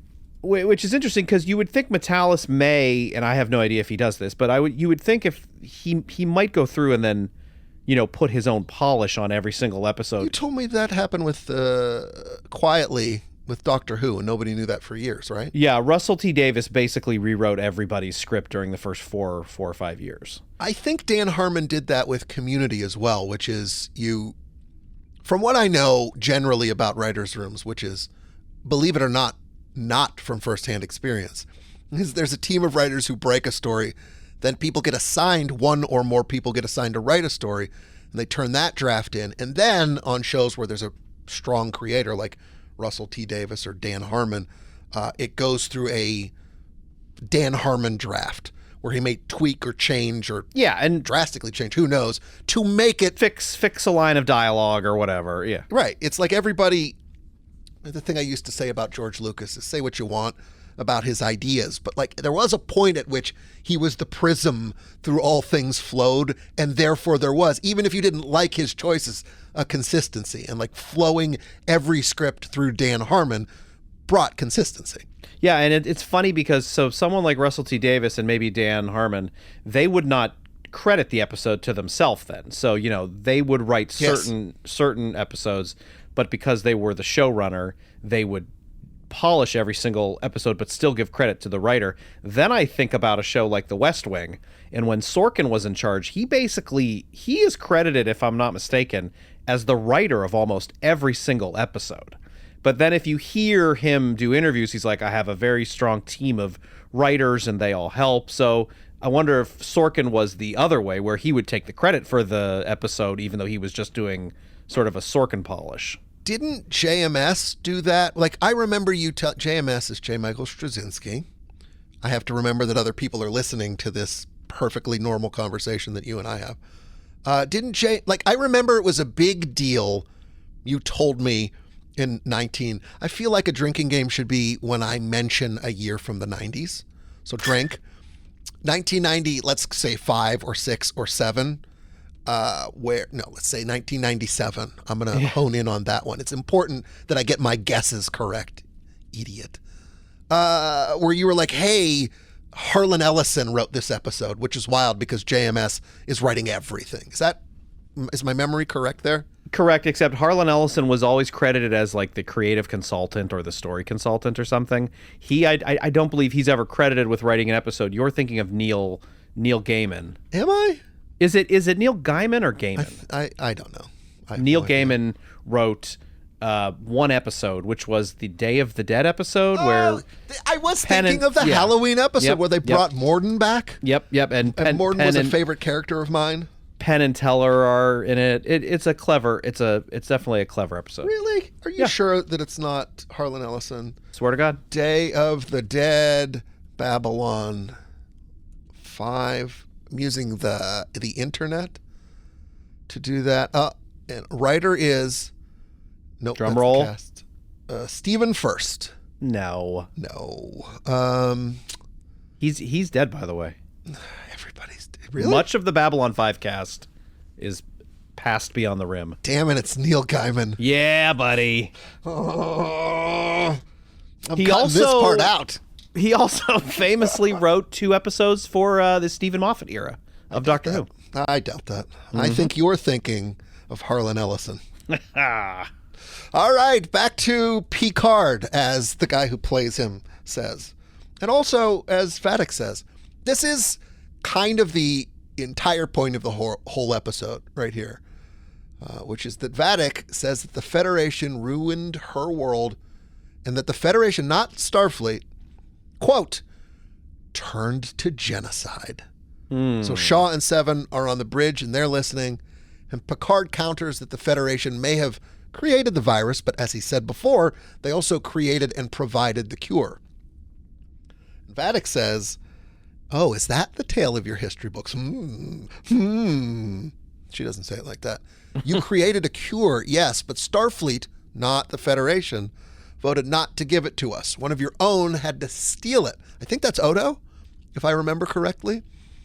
Which is interesting because you would think Metalis may, and I have no idea if he does this, but you would think if he might go through and then, put his own polish on every single episode. You told me that happened with quietly with Doctor Who, and nobody knew that for years, right? Yeah, Russell T. Davies basically rewrote everybody's script during the first four or 5 years. I think Dan Harmon did that with Community as well, which is from what I know generally about writers' rooms, which is, believe it or not from firsthand experience, is there's a team of writers who break a story, then people get assigned, one or more people get assigned to write a story, and they turn that draft in. And then on shows where there's a strong creator like Russell T. Davies or Dan Harmon, it goes through a Dan Harmon draft where he may tweak or change or and drastically change, who knows, to make it fix a line of dialogue or whatever. Yeah. Right. It's like everybody, the thing I used to say about George Lucas is say what you want about his ideas, but like there was a point at which he was the prism through all things flowed, and therefore there was, even if you didn't like his choices, a consistency, and like flowing every script through Dan Harmon brought consistency. Yeah, and it's funny because someone like Russell T. Davies and maybe Dan Harmon, they would not credit the episode to themselves then. So, they would write certain episodes, but because they were the showrunner, they would polish every single episode but still give credit to the writer. Then I think about a show like The West Wing, and when Sorkin was in charge, he is credited, if I'm not mistaken, as the writer of almost every single episode. But then if you hear him do interviews, he's like, I have a very strong team of writers and they all help. So I wonder if Sorkin was the other way, where he would take the credit for the episode even though he was just doing sort of a Sorkin polish. Didn't JMS do that? Like, I remember you JMS is J. Michael Straczynski. I have to remember that other people are listening to this perfectly normal conversation that you and I have. I remember it was a big deal. You told me in I feel like a drinking game should be when I mention a year from the 90s. So drink. 1990, let's say 5 or 6 or 7. Let's say 1997. I'm going to hone in on that one. It's important that I get my guesses correct, idiot. Where you were like, hey, Harlan Ellison wrote this episode, which is wild because JMS is writing everything. Is my memory correct there? Correct, except Harlan Ellison was always credited as like the creative consultant or the story consultant or something. I don't believe he's ever credited with writing an episode. You're thinking of Neil Gaiman. Am I? Is it Neil Gaiman or Gaiman? I don't know. Neil Gaiman wrote one episode, which was the Day of the Dead episode, where I was thinking of the Halloween episode where they brought Morden back. Yep. And Morden was a favorite character of mine. Penn and Teller are in it. It's definitely a clever episode. Really? Are you sure that it's not Harlan Ellison? Swear to God. Day of the Dead, Babylon 5. I'm using the internet to do that. And writer is drum roll. Stephen First. No. He's dead, by the way. Everybody's dead. Really? Much of the Babylon 5 cast is passed beyond the rim. Damn it! It's Neil Gaiman. Yeah, buddy. I'm cutting this part out. He also famously wrote 2 episodes for the Stephen Moffat era of Doctor Who. I doubt that. Mm-hmm. I think you're thinking of Harlan Ellison. All right, back to Picard, as the guy who plays him says. And also, as Vadic says, this is kind of the entire point of the whole episode right here, which is that Vadic says that the Federation ruined her world and that the Federation, not Starfleet, quote, turned to genocide. So Shaw and Seven are on the bridge and they're listening, And Picard counters that the Federation may have created the virus, but as he said before, they also created and provided the cure. Vadic says, "Oh, is that the tale of your history books?" She doesn't say it like that. "You created a cure, yes, but Starfleet, not the Federation, voted not to give it to us. One of your own had to steal it." I think that's Odo, if I remember correctly.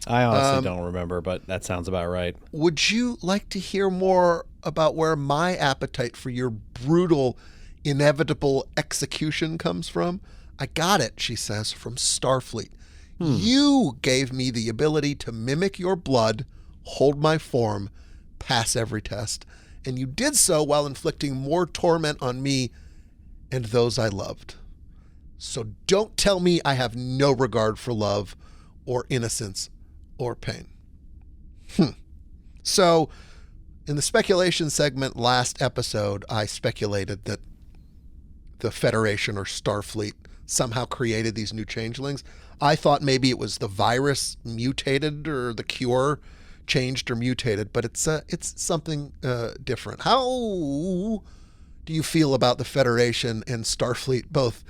I honestly don't remember, but that sounds about right. Would you like to hear more about where my appetite for your brutal, inevitable execution comes from? "I got it," she says, "from Starfleet. You gave me the ability to mimic your blood, hold my form, pass every test. And you did so while inflicting more torment on me and those I loved. So don't tell me I have no regard for love or innocence or pain." So in the speculation segment last episode, I speculated that the Federation or Starfleet somehow created these new changelings. I thought maybe it was the virus mutated or the cure changed or mutated, but it's something different. How do you feel about the Federation and Starfleet both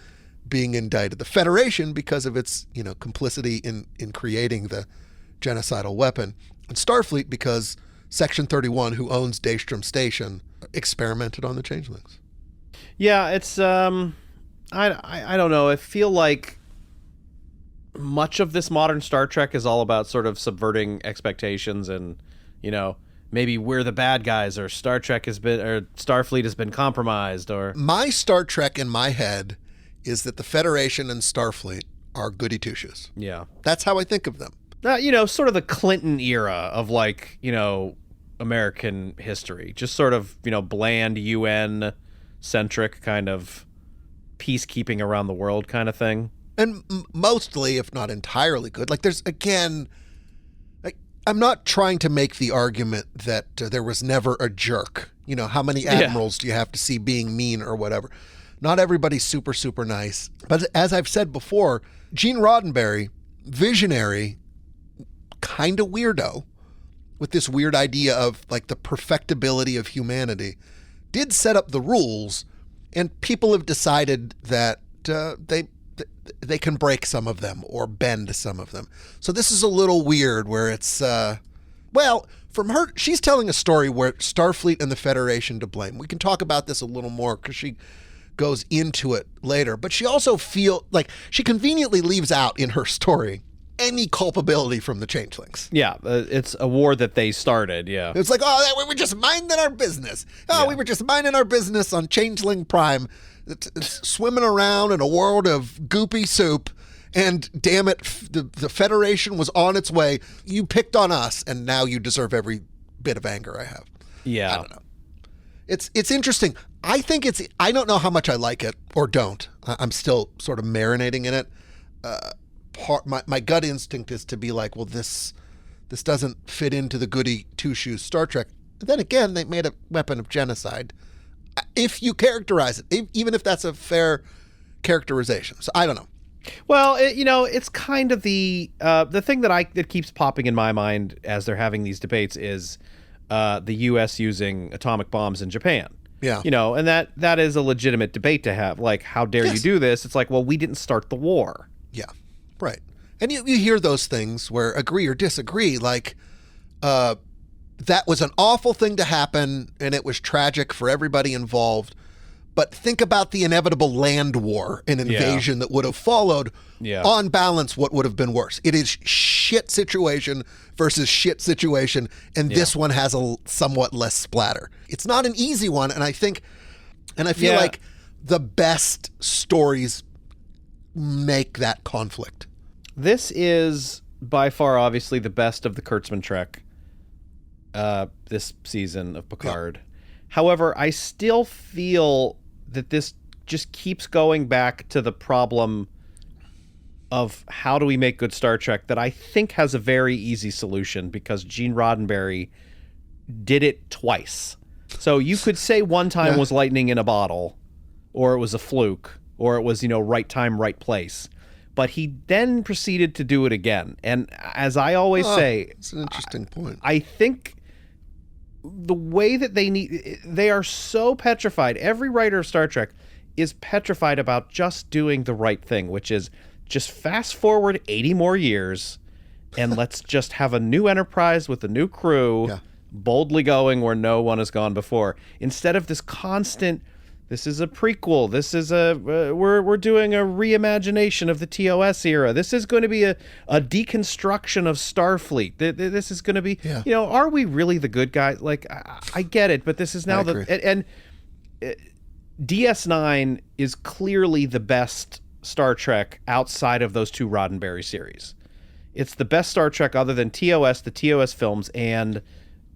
being indicted? The Federation because of its complicity in creating the genocidal weapon, and Starfleet because Section 31, who owns Daystrom Station, experimented on the changelings. Yeah, it's I don't know. I feel like much of this modern Star Trek is all about sort of subverting expectations and, maybe we're the bad guys or Starfleet has been compromised or... My Star Trek in my head is that the Federation and Starfleet are goody two-shoes. Yeah. That's how I think of them. Sort of the Clinton era of American history. Just sort of, bland UN-centric kind of peacekeeping around the world kind of thing. And mostly, if not entirely good. There's, again, I'm not trying to make the argument that there was never a jerk. How many admirals do you have to see being mean or whatever? Not everybody's super, super nice. But as I've said before, Gene Roddenberry, visionary, kind of weirdo, with this weird idea of the perfectibility of humanity, did set up the rules, and people have decided that they can break some of them or bend some of them. So this is a little weird where it's, from her, she's telling a story where Starfleet and the Federation to blame. We can talk about this a little more because she goes into it later, but she also she conveniently leaves out in her story any culpability from the changelings. Yeah, it's a war that they started, yeah. It's we were just minding our business. We were just minding our business on Changeling Prime. It's swimming around in a world of goopy soup, and damn it, the Federation was on its way. You picked on us, and now you deserve every bit of anger I have. Yeah. I don't know. It's interesting. I don't know how much I like it or don't. I'm still sort of marinating in it. My gut instinct is to be this doesn't fit into the goody two-shoes Star Trek. But then again, they made a weapon of genocide. If you characterize it, even if that's a fair characterization. So I don't know. Well, it's kind of the thing that keeps popping in my mind as they're having these debates is the U.S. using atomic bombs in Japan. Yeah. And that is a legitimate debate to have. How dare you do this? It's we didn't start the war. Yeah, right. And you hear those things where agree or disagree, that was an awful thing to happen, and it was tragic for everybody involved. But think about the inevitable land war and invasion that would have followed. Yeah. On balance, what would have been worse? It is shit situation versus shit situation, and this one has a somewhat less splatter. It's not an easy one, and I feel like the best stories make that conflict. This is by far, obviously, the best of the Kurtzman Trek. This season of Picard. Yeah. However, I still feel that this just keeps going back to the problem of how do we make good Star Trek that I think has a very easy solution because Gene Roddenberry did it twice. So you could say one time was lightning in a bottle, or it was a fluke, or it was, right time, right place. But he then proceeded to do it again. And as I always say... It's an interesting point. I think the way that they are so petrified. Every writer of Star Trek is petrified about just doing the right thing, which is just fast forward 80 more years and let's just have a new Enterprise with a new crew, boldly going where no one has gone before, instead of this constant, this is a prequel, this is we're doing a reimagination of the TOS era, this is going to be a deconstruction of Starfleet, this is going to be, are we really the good guys? Like, I get it, but this is now DS9 is clearly the best Star Trek outside of those two Roddenberry series. It's the best Star Trek other than TOS, the TOS films, and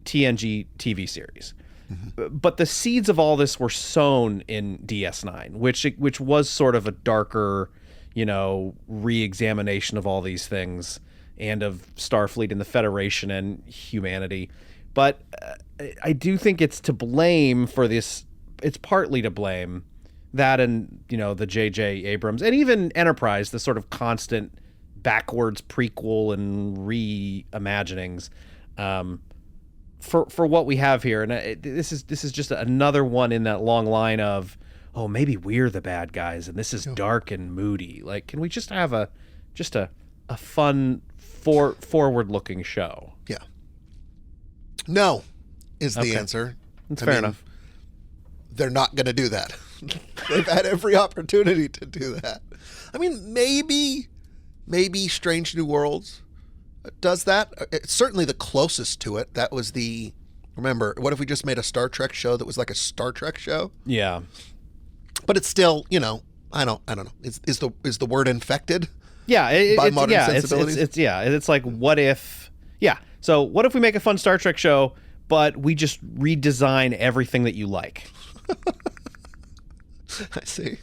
TNG TV series. Mm-hmm. But the seeds of all this were sown in DS9, which was sort of a darker, re-examination of all these things and of Starfleet and the Federation and humanity. But I do think it's to blame for this. It's partly to blame that, and the J.J. Abrams and even Enterprise, the sort of constant backwards prequel and reimaginings for what we have here. And this is just another one in that long line of, oh, maybe we're the bad guys and this is dark and moody. Like, can we just have a fun forward looking show? Yeah. No is the answer. That's fair enough. They're not going to do that. They've had every opportunity to do that. I mean, maybe Strange New Worlds does that. It's certainly the closest to it. That was remember, what if we just made a Star Trek show that was like a Star Trek show? Yeah. But it's still, I don't know. Is the word infected? Yeah. By modern sensibilities? It's like, what if, so what if we make a fun Star Trek show, but we just redesign everything that you like? I see.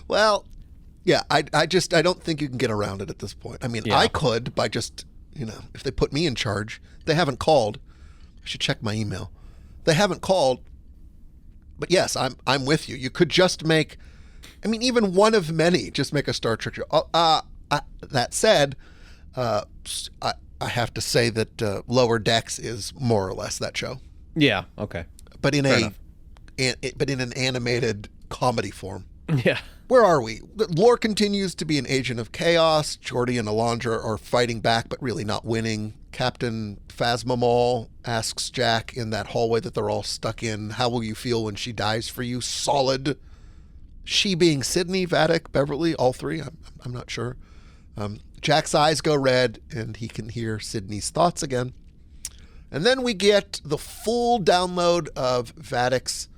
Well, yeah, I don't think you can get around it at this point. I mean, I could by just, if they put me in charge. They haven't called. I should check my email. They haven't called. But yes, I'm with you. You could just make, even one of many, just make a Star Trek show. That said, I have to say that Lower Decks is more or less that show. Yeah, okay. But in an animated comedy form. Yeah. Where are we? Lore continues to be an agent of chaos. Geordi and Alondra are fighting back, but really not winning. Captain Phasmamal asks Jack in that hallway that they're all stuck in, how will you feel when she dies for you? Solid. She being Sydney, Vadic, Beverly, all three. I'm not sure. Jack's eyes go red, and he can hear Sydney's thoughts again. And then we get the full download of Vadic's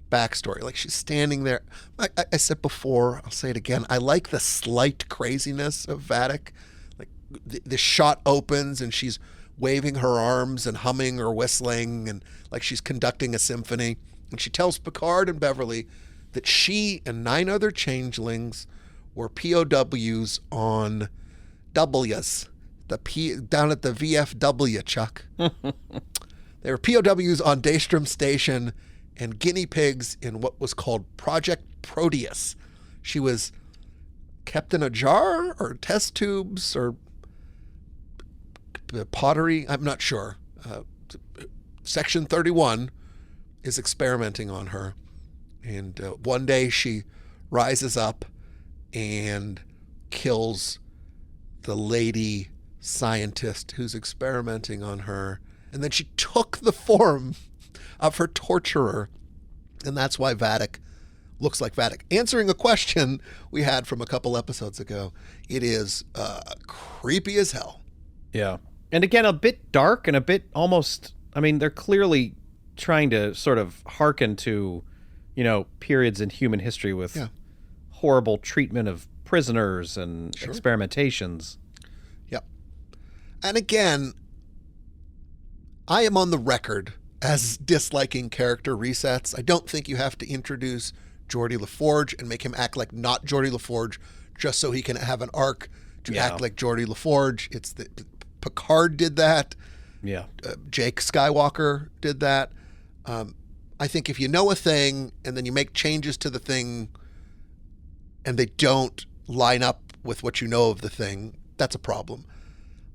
backstory. Like, she's standing there. I said before, I'll say it again. I like the slight craziness of Vadic. Like, the shot opens and she's waving her arms and humming or whistling, and like she's conducting a symphony. And she tells Picard and Beverly that she and 9 other changelings were POWs on W's. Down at the VFW, Chuck. They were POWs on Daystrom Station and guinea pigs in what was called Project Proteus. She was kept in a jar or test tubes or pottery. I'm not sure. Section 31 is experimenting on her. And one day she rises up and kills the lady scientist who's experimenting on her. And then she took the form of her torturer. And that's why Vadic looks like Vadic. Answering a question we had from a couple episodes ago, it is creepy as hell. Yeah. And again, a bit dark and a bit almost, they're clearly trying to sort of hearken to, periods in human history with horrible treatment of prisoners and experimentations. Yep. And again, I am on the record as disliking character resets. I don't think you have to introduce Geordi LaForge and make him act like not Geordi LaForge just so he can have an arc to act like Geordi LaForge. Picard did that. Yeah. Jake Skywalker did that. I think if you know a thing and then you make changes to the thing and they don't line up with what you know of the thing, that's a problem.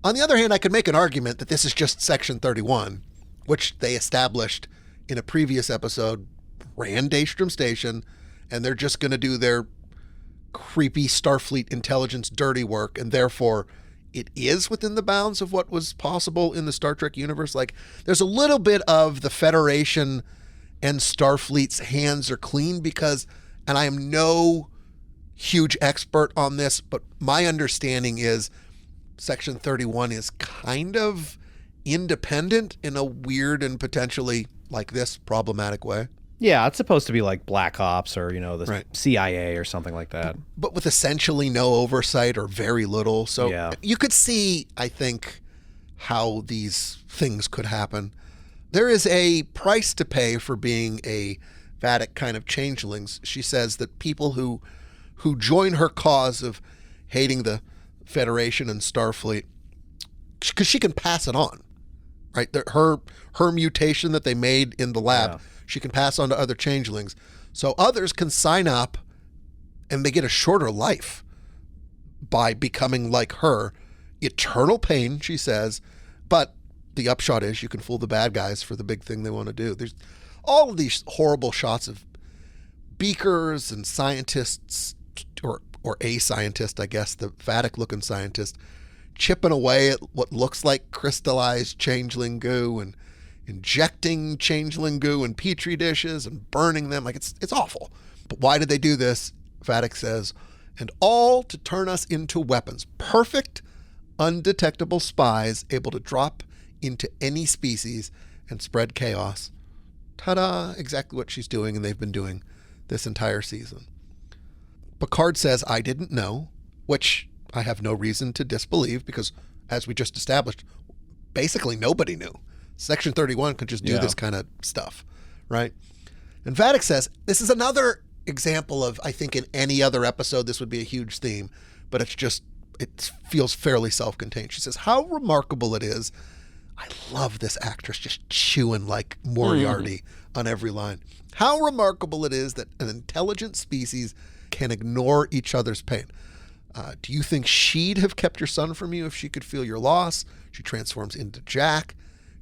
On the other hand, I could make an argument that this is just Section 31 which they established in a previous episode, ran Daystrom Station, and they're just going to do their creepy Starfleet intelligence dirty work, and therefore it is within the bounds of what was possible in the Star Trek universe. Like, there's a little bit of the Federation and Starfleet's hands are clean because, and I am no huge expert on this, but my understanding is Section 31 is kind of independent in a weird and potentially, like this, problematic way. Yeah, it's supposed to be like Black Ops or, the Right. CIA or something like that. But with essentially no oversight or very little. So Yeah. you could see, I think, how these things could happen. There is a price to pay for being a Vadic kind of changelings. She says that people who join her cause of hating the Federation and Starfleet, because she can pass it on, right? Her mutation that they made in the lab, Yeah. she can pass on to other changelings. So others can sign up and they get a shorter life by becoming like her. Eternal pain, she says, but the upshot is you can fool the bad guys for the big thing they want to do. There's all of these horrible shots of beakers and scientists, or a scientist, I guess, the Vadic-looking scientist, chipping away at what looks like crystallized changeling goo and injecting changeling goo in petri dishes and burning them. Like, it's awful. But why did they do this? Vadic says, and all to turn us into weapons. Perfect, undetectable spies able to drop into any species and spread chaos. Ta-da! Exactly what she's doing, and they've been doing this entire season. Picard says, I didn't know, which I have no reason to disbelieve because, as we just established, basically nobody knew. Section 31 could just do this kind of stuff, right? And Vadic says, this is another example of, I think in any other episode this would be a huge theme, but it feels fairly self-contained. She says, how remarkable it is. I love this actress just chewing like Moriarty on every line. How remarkable it is that an intelligent species can ignore each other's pain. Do you think she'd have kept your son from you if she could feel your loss? She transforms into Jack.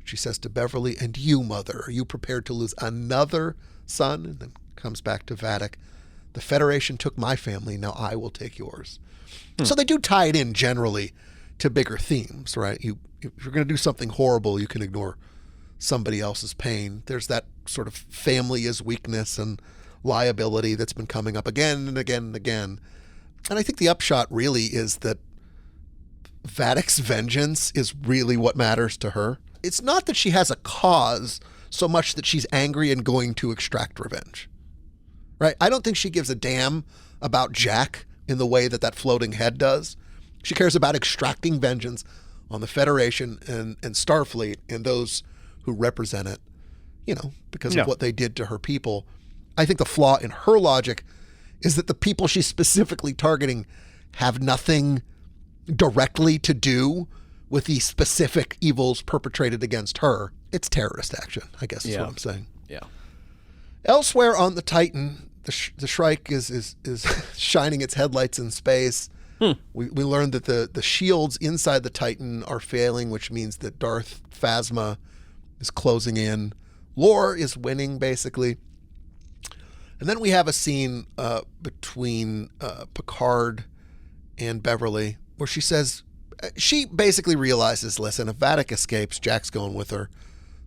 She says to Beverly, and you, mother, are you prepared to lose another son? And then comes back to Vadic. The Federation took my family, now I will take yours. So they do tie it in generally to bigger themes, right? If you're going to do something horrible, you can ignore somebody else's pain. There's that sort of family is weakness and liability that's been coming up again and again and again. And I think the upshot really is that Vadic's vengeance is really what matters to her. It's not that she has a cause so much that she's angry and going to extract revenge, right? I don't think she gives a damn about Jack in the way that floating head does. She cares about extracting vengeance on the Federation and Starfleet and those who represent it, because of what they did to her people. I think the flaw in her logic is that the people she's specifically targeting have nothing directly to do with the specific evils perpetrated against her. It's terrorist action, I guess is what I'm saying. Yeah. Elsewhere on the Titan, the Shrike is shining its headlights in space. We learned that the shields inside the Titan are failing, which means that Darth Phasma is closing in. Lore is winning, basically. And then we have a scene between Picard and Beverly where she says, she basically realizes, listen, if Vadic escapes, Jack's going with her.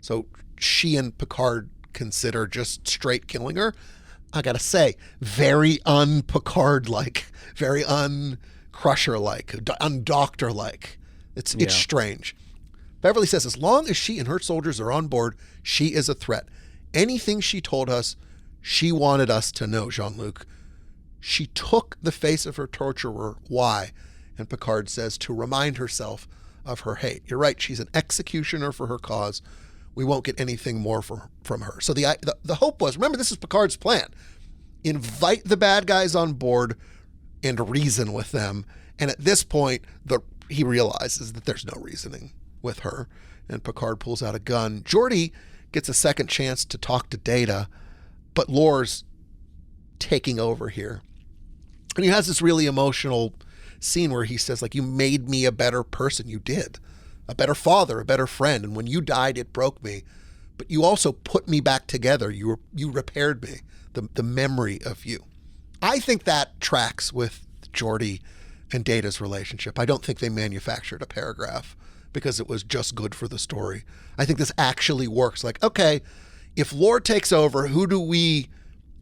So she and Picard consider just straight killing her. I gotta say, very un-Picard-like, very un-Crusher-like, un-Doctor-like. It's strange. Beverly says, as long as she and her soldiers are on board, she is a threat. Anything she told us, she wanted us to know, Jean-Luc. She took the face of her torturer. Why? And Picard says, to remind herself of her hate. You're right, she's an executioner for her cause. We won't get anything more from her. So the hope was, remember, this is Picard's plan. Invite the bad guys on board and reason with them. And at this point, he realizes that there's no reasoning with her. And Picard pulls out a gun. Geordi gets a second chance to talk to Data, but Lore's taking over here. And he has this really emotional scene where he says, like, you made me a better person. You did. A better father, a better friend. And when you died, it broke me. but you also put me back together. You repaired me, the memory of you. I think that tracks with Geordi and Data's relationship. I don't think they manufactured a paragraph because it was just good for the story. I think this actually works. Like, okay, if Lore takes over, who do we,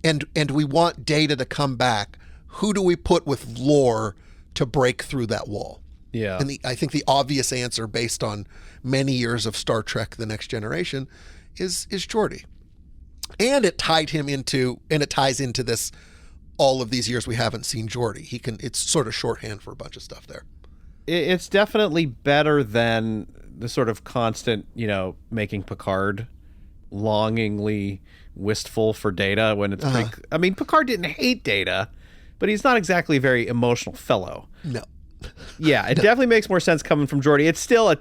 and we want Data to come back, who do we put with Lore to break through that wall? Yeah. And I think the obvious answer, based on many years of Star Trek: The Next Generation, is Geordi. And it ties into this, all of these years we haven't seen Geordi. It's sort of shorthand for a bunch of stuff there. It's definitely better than the sort of constant, making Picard longingly wistful for Data when it's I mean, Picard didn't hate Data, but he's not exactly a very emotional fellow. No. Yeah, it definitely makes more sense coming from Geordi. It's still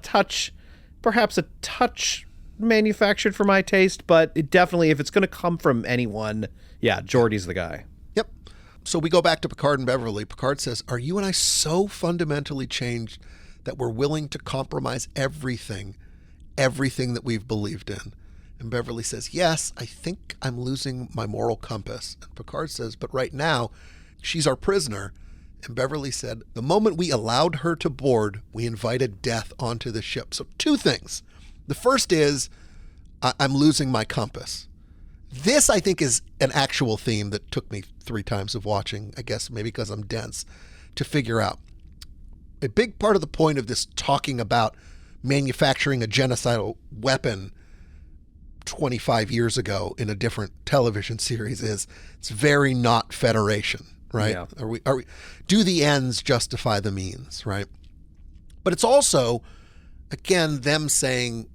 perhaps a touch manufactured for my taste, but it definitely, if it's going to come from anyone, yeah, Geordi's the guy. Yep. So we go back to Picard and Beverly. Picard says, "Are you and I so fundamentally changed that we're willing to compromise everything that we've believed in?" And Beverly says, "Yes, I think I'm losing my moral compass." And Picard says, "But right now, she's our prisoner." And Beverly said, "The moment we allowed her to board, we invited death onto the ship." So two things. The first is, I'm losing my compass. This, I think, is an actual theme that took me 3 times of watching, I guess maybe because I'm dense, to figure out. A big part of the point of this talking about manufacturing a genocidal weapon 25 years ago in a different television series is it's very not Federation, right? Yeah. Are we do the ends justify the means, right? But it's also, again, them saying,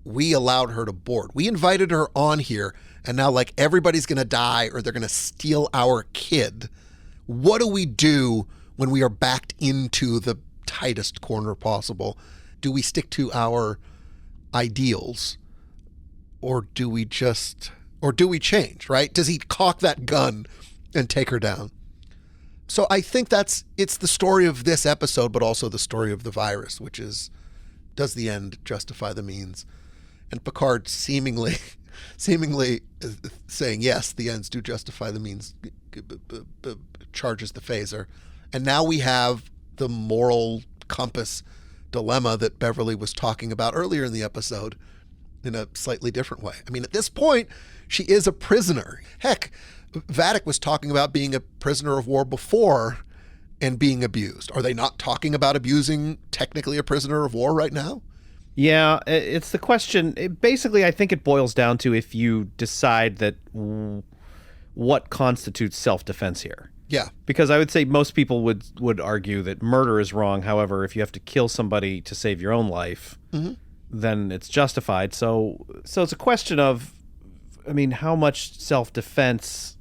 we allowed her to board. We invited her on here, and now like everybody's going to die or they're going to steal our kid. What do we do when we are backed into the tightest corner possible? Do we stick to our ideals, or do we change, right? Does he cock that gun and take her down? So I think it's the story of this episode, but also the story of the virus, which is, does the end justify the means? And Picard seemingly saying, yes, the ends do justify the means, charges the phaser. And now we have the moral compass dilemma that Beverly was talking about earlier in the episode in a slightly different way. I mean, at this point, she is a prisoner. Heck, Vadic was talking about being a prisoner of war before and being abused. Are they not talking about abusing technically a prisoner of war right now? Yeah, it's the question. Basically, I think it boils down to if you decide that what constitutes self-defense here. Yeah. Because I would say most people would argue that murder is wrong. However, if you have to kill somebody to save your own life, then it's justified. So it's a question of, I mean, how much self-defense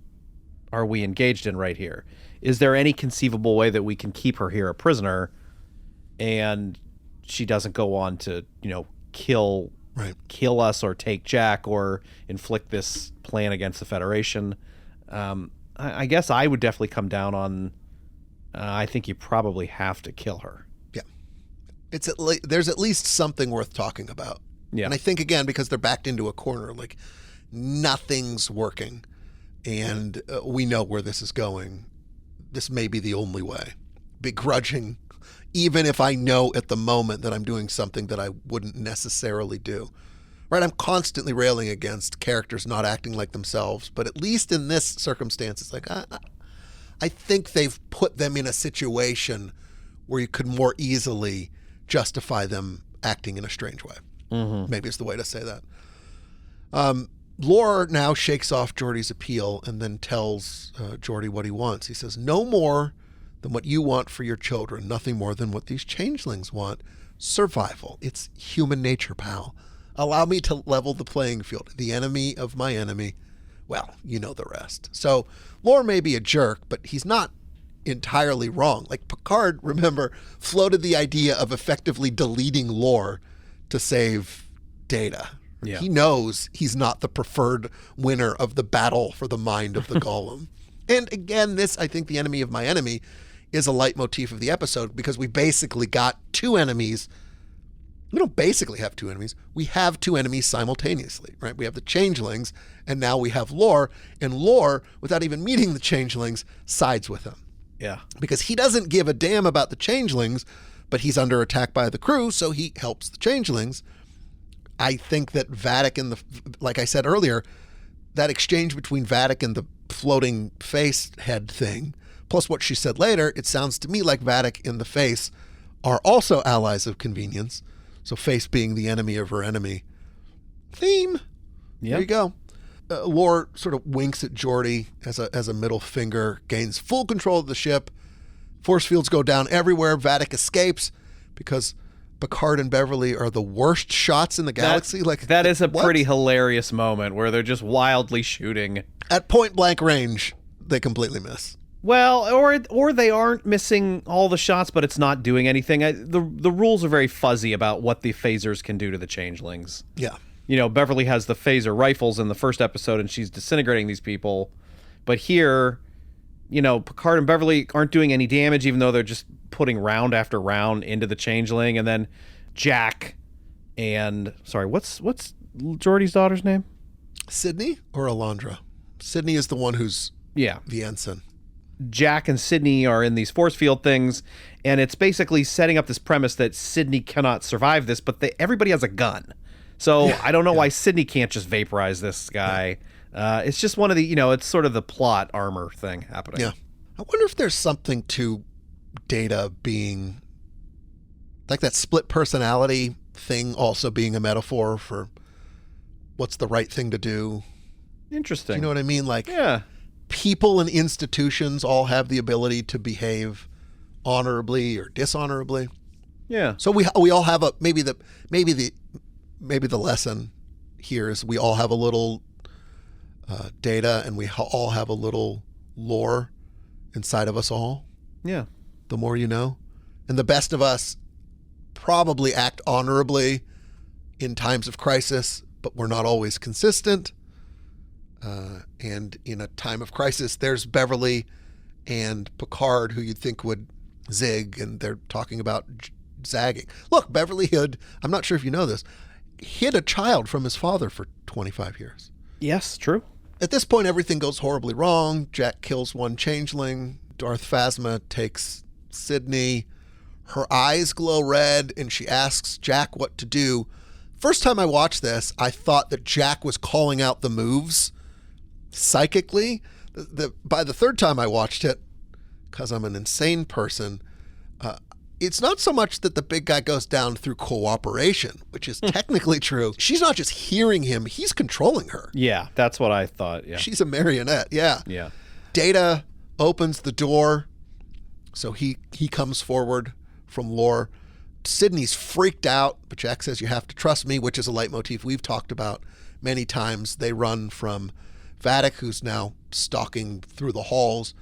are we engaged in right here? Is there any conceivable way that we can keep her here a prisoner and she doesn't go on to, kill us or take Jack or inflict this plan against the Federation? I guess I would definitely come down on, I think you probably have to kill her. Yeah. There's at least something worth talking about. Yeah. And I think, again, because they're backed into a corner, like nothing's working and we know where this is going. This may be the only way. Begrudging, even if I know at the moment that I'm doing something that I wouldn't necessarily do. Right? I'm constantly railing against characters not acting like themselves, but at least in this circumstance, it's like, I think they've put them in a situation where you could more easily justify them acting in a strange way. Mm-hmm. Maybe it's the way to say that. Lore now shakes off Geordi's appeal and then tells Geordi what he wants. He says, no more than what you want for your children, nothing more than what these changelings want. Survival. It's human nature, pal. Allow me to level the playing field. The enemy of my enemy. Well, you know the rest. So Lore may be a jerk, but he's not entirely wrong. Like Picard, remember, floated the idea of effectively deleting Lore to save Data. Yeah. He knows he's not the preferred winner of the battle for the mind of the golem. And again, this, I think, the enemy of my enemy is a leitmotif of the episode because we basically got 2 enemies We don't basically have two enemies. We have two enemies simultaneously, right? We have the changelings, and now we have Lore, and Lore, without even meeting the changelings, sides with him. Yeah. Because he doesn't give a damn about the changelings, but he's under attack by the crew, so he helps the changelings. I think that Vadic like I said earlier, that exchange between Vadic and the floating face head thing, plus what she said later, it sounds to me like Vadic and the face are also allies of convenience. So face being the enemy of her enemy. Theme. Yep. There you go. Lore sort of winks at Geordi as a middle finger, gains full control of the ship. Force fields go down everywhere. Vadic escapes because Picard and Beverly are the worst shots in the galaxy. That is a pretty hilarious moment where they're just wildly shooting. At point blank range, they completely miss. Well, or they aren't missing all the shots, but it's not doing anything. The rules are very fuzzy about what the phasers can do to the changelings. Yeah. You know, Beverly has the phaser rifles in the first episode, and she's disintegrating these people. But here, you know, Picard and Beverly aren't doing any damage, even though they're just putting round after round into the changeling. And then Jack and... Sorry, what's Geordi's daughter's name? Sydney or Alondra? Sydney is the one who's the ensign. Jack and Sydney are in these force field things, and it's basically setting up this premise that Sydney cannot survive this, but everybody has a gun. So I don't know why Sydney can't just vaporize this guy. It's just one of the, it's sort of the plot armor thing happening. Yeah. I wonder if there's something to Data being, like that split personality thing also being a metaphor for what's the right thing to do. Interesting. Do you know what I mean? Like, yeah. People and institutions all have the ability to behave honorably or dishonorably. Yeah. So we all have maybe the lesson here is we all have a little Data, and we all have a little Lore inside of us all. Yeah. The more you know, and the best of us probably act honorably in times of crisis, but we're not always consistent. And in a time of crisis, there's Beverly and Picard, who you'd think would zig, and they're talking about zagging. Look, Beverly I'm not sure if you know this, hid a child from his father for 25 years. Yes, true. At this point, everything goes horribly wrong. Jack kills one changeling. Darth Phasma takes Sydney. Her eyes glow red, and she asks Jack what to do. First time I watched this, I thought that Jack was calling out the moves psychically. By the third time I watched it, because I'm an insane person, it's not so much that the big guy goes down through cooperation, which is technically true. She's not just hearing him, he's controlling her. Yeah, that's what I thought. Yeah. She's a marionette. Yeah. Yeah. Data opens the door, so he comes forward from Lore. Sydney's freaked out, but Jack says, "You have to trust me," which is a leitmotif we've talked about many times. They run from Vadic, who's now stalking through the halls.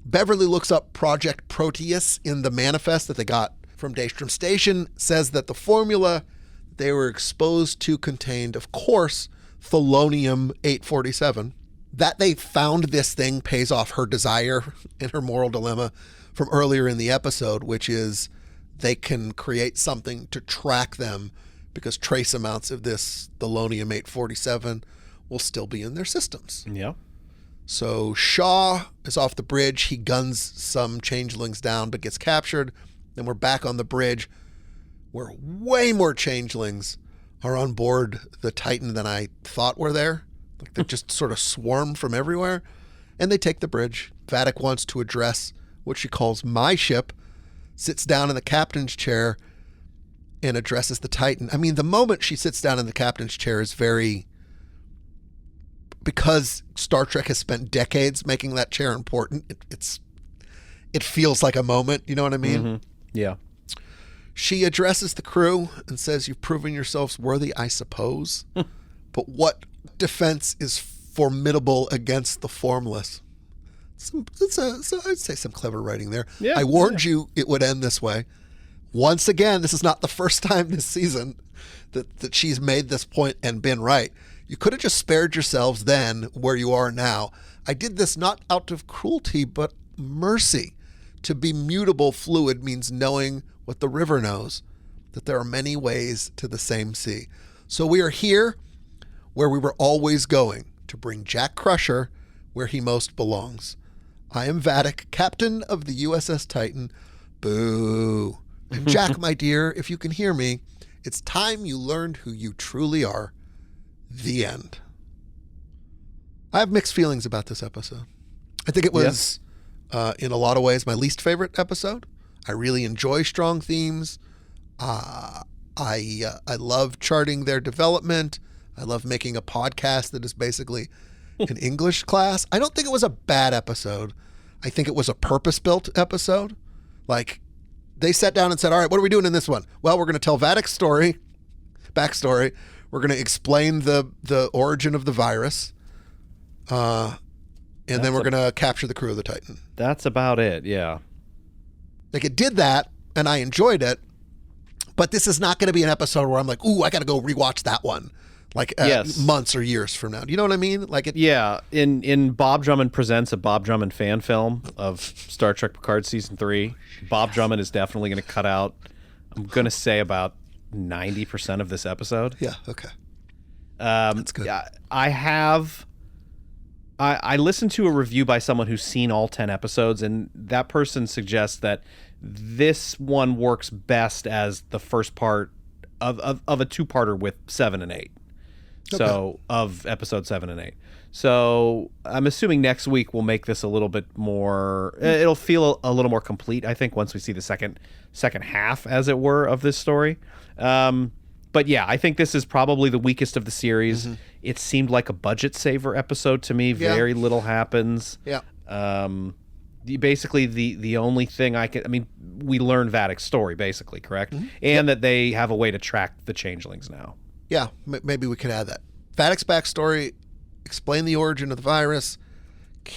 Beverly looks up Project Proteus in the manifest that they got from Daystrom Station, says that the formula they were exposed to contained, of course, Thelonium-847. That they found this thing pays off her desire and her moral dilemma from earlier in the episode, which is they can create something to track them because trace amounts of this Thelonium-847 will still be in their systems. Yeah. So Shaw is off the bridge. He guns some changelings down but gets captured. Then we're back on the bridge where way more changelings are on board the Titan than I thought were there. Like they just sort of swarm from everywhere. And they take the bridge. Vadic wants to address what she calls my ship, sits down in the captain's chair and addresses the Titan. I mean, the moment she sits down in the captain's chair is very... Because Star Trek has spent decades making that chair important, it feels like a moment. You know what I mean? Mm-hmm. Yeah. She addresses the crew and says, "You've proven yourselves worthy, I suppose. But what defense is formidable against the formless?" I'd say some clever writing there. Yeah, I warned you it would end this way. Once again, this is not the first time this season that she's made this point and been right. You could have just spared yourselves then where you are now. I did this not out of cruelty, but mercy. To be mutable fluid means knowing what the river knows. that there are many ways to the same sea. So we are here where we were always going, to bring Jack Crusher where he most belongs. I am Vadic, captain of the USS Titan. Boo. And Jack, my dear, if you can hear me, it's time you learned who you truly are. The end. I have mixed feelings about this episode. I think it was, in a lot of ways, my least favorite episode. I really enjoy strong themes. I love charting their development. I love making a podcast that is basically an English class. I don't think it was a bad episode. I think it was a purpose-built episode. Like, they sat down and said, all right, what are we doing in this one? Well, we're going to tell Vadic's backstory. We're going to explain the origin of the virus. And then we're going to capture the crew of the Titan. That's about it, yeah. Like, it did that, and I enjoyed it. But this is not going to be an episode where I'm like, ooh, I got to go rewatch that one. Like, months or years from now. Do you know what I mean? Like, yeah. In Bob Drummond Presents, a Bob Drummond fan film of Star Trek Picard Season 3, Bob Drummond is definitely going to cut out, I'm going to say, about 90% of this episode. Yeah, okay. That's good. I listened to a review by someone who's seen all 10 episodes, and that person suggests that this one works best as the first part of a two-parter with 7 and 8. Okay. So, of episode 7 and 8. So, I'm assuming next week we'll make this a little bit more, it'll feel a little more complete, I think, once we see the second half, as it were, of this story. But yeah, I think this is probably the weakest of the series. Mm-hmm. It seemed like a budget saver episode to me. Yeah. Very little happens. Yeah. Basically, the only thing we learn Vadic's story, basically, correct? Mm-hmm. And that they have a way to track the changelings now. Yeah, maybe we could add that. Vadic's backstory, explain the origin of the virus,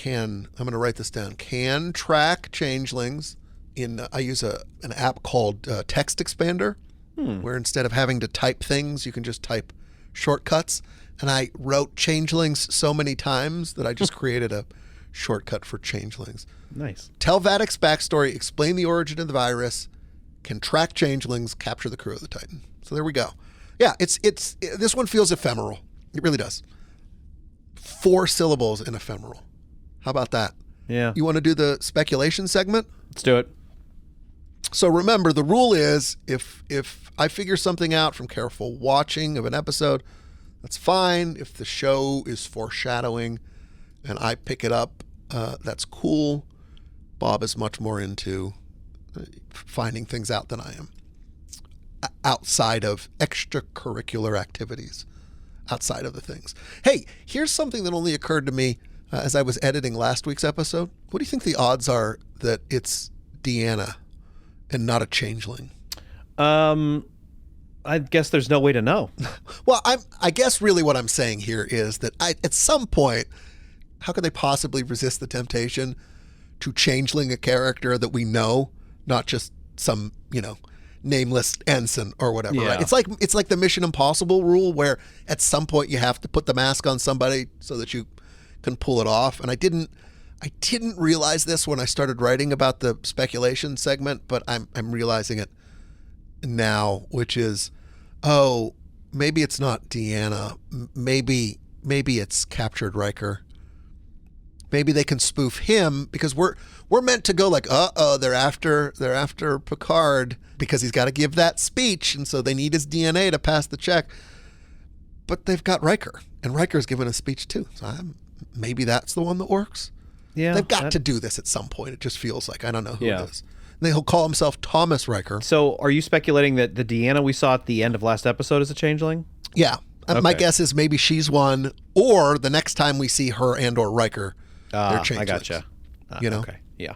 I'm going to write this down, can track changelings. I use an app called Text Expander, where instead of having to type things, you can just type shortcuts. And I wrote changelings so many times that I just created a shortcut for changelings. Nice. Tell Vadic's backstory, explain the origin of the virus, can track changelings, capture the crew of the Titan. So there we go. Yeah, this one feels ephemeral. It really does. 4 syllables in ephemeral. How about that? Yeah. You want to do the speculation segment? Let's do it. So remember, the rule is if I figure something out from careful watching of an episode, that's fine. If the show is foreshadowing and I pick it up, that's cool. Bob is much more into finding things out than I am. Outside of extracurricular activities, outside of the things. Hey, here's something that only occurred to me as I was editing last week's episode. What do you think the odds are that it's Deanna and not a changeling? I guess there's no way to know. Well, I guess really what I'm saying here is that at some point, how could they possibly resist the temptation to changeling a character that we know, not just some, nameless ensign or whatever, yeah. Right? It's like the Mission Impossible rule where at some point you have to put the mask on somebody so that you can pull it off. And I didn't realize this when I started writing about the speculation segment, but I'm realizing it now, which is, maybe it's not Deanna. Maybe it's captured Riker. Maybe they can spoof him because we're meant to go like, they're after Picard because he's got to give that speech, and so they need his DNA to pass the check. But they've got Riker, and Riker's given a speech too. So maybe that's the one that works. Yeah, they've got to do this at some point. It just feels like I don't know who it is. And he'll call himself Thomas Riker. So, are you speculating that the Deanna we saw at the end of last episode is a changeling? Yeah, okay. My guess is maybe she's one, or the next time we see her and/or Riker. They're changelings. I gotcha. Okay. Yeah.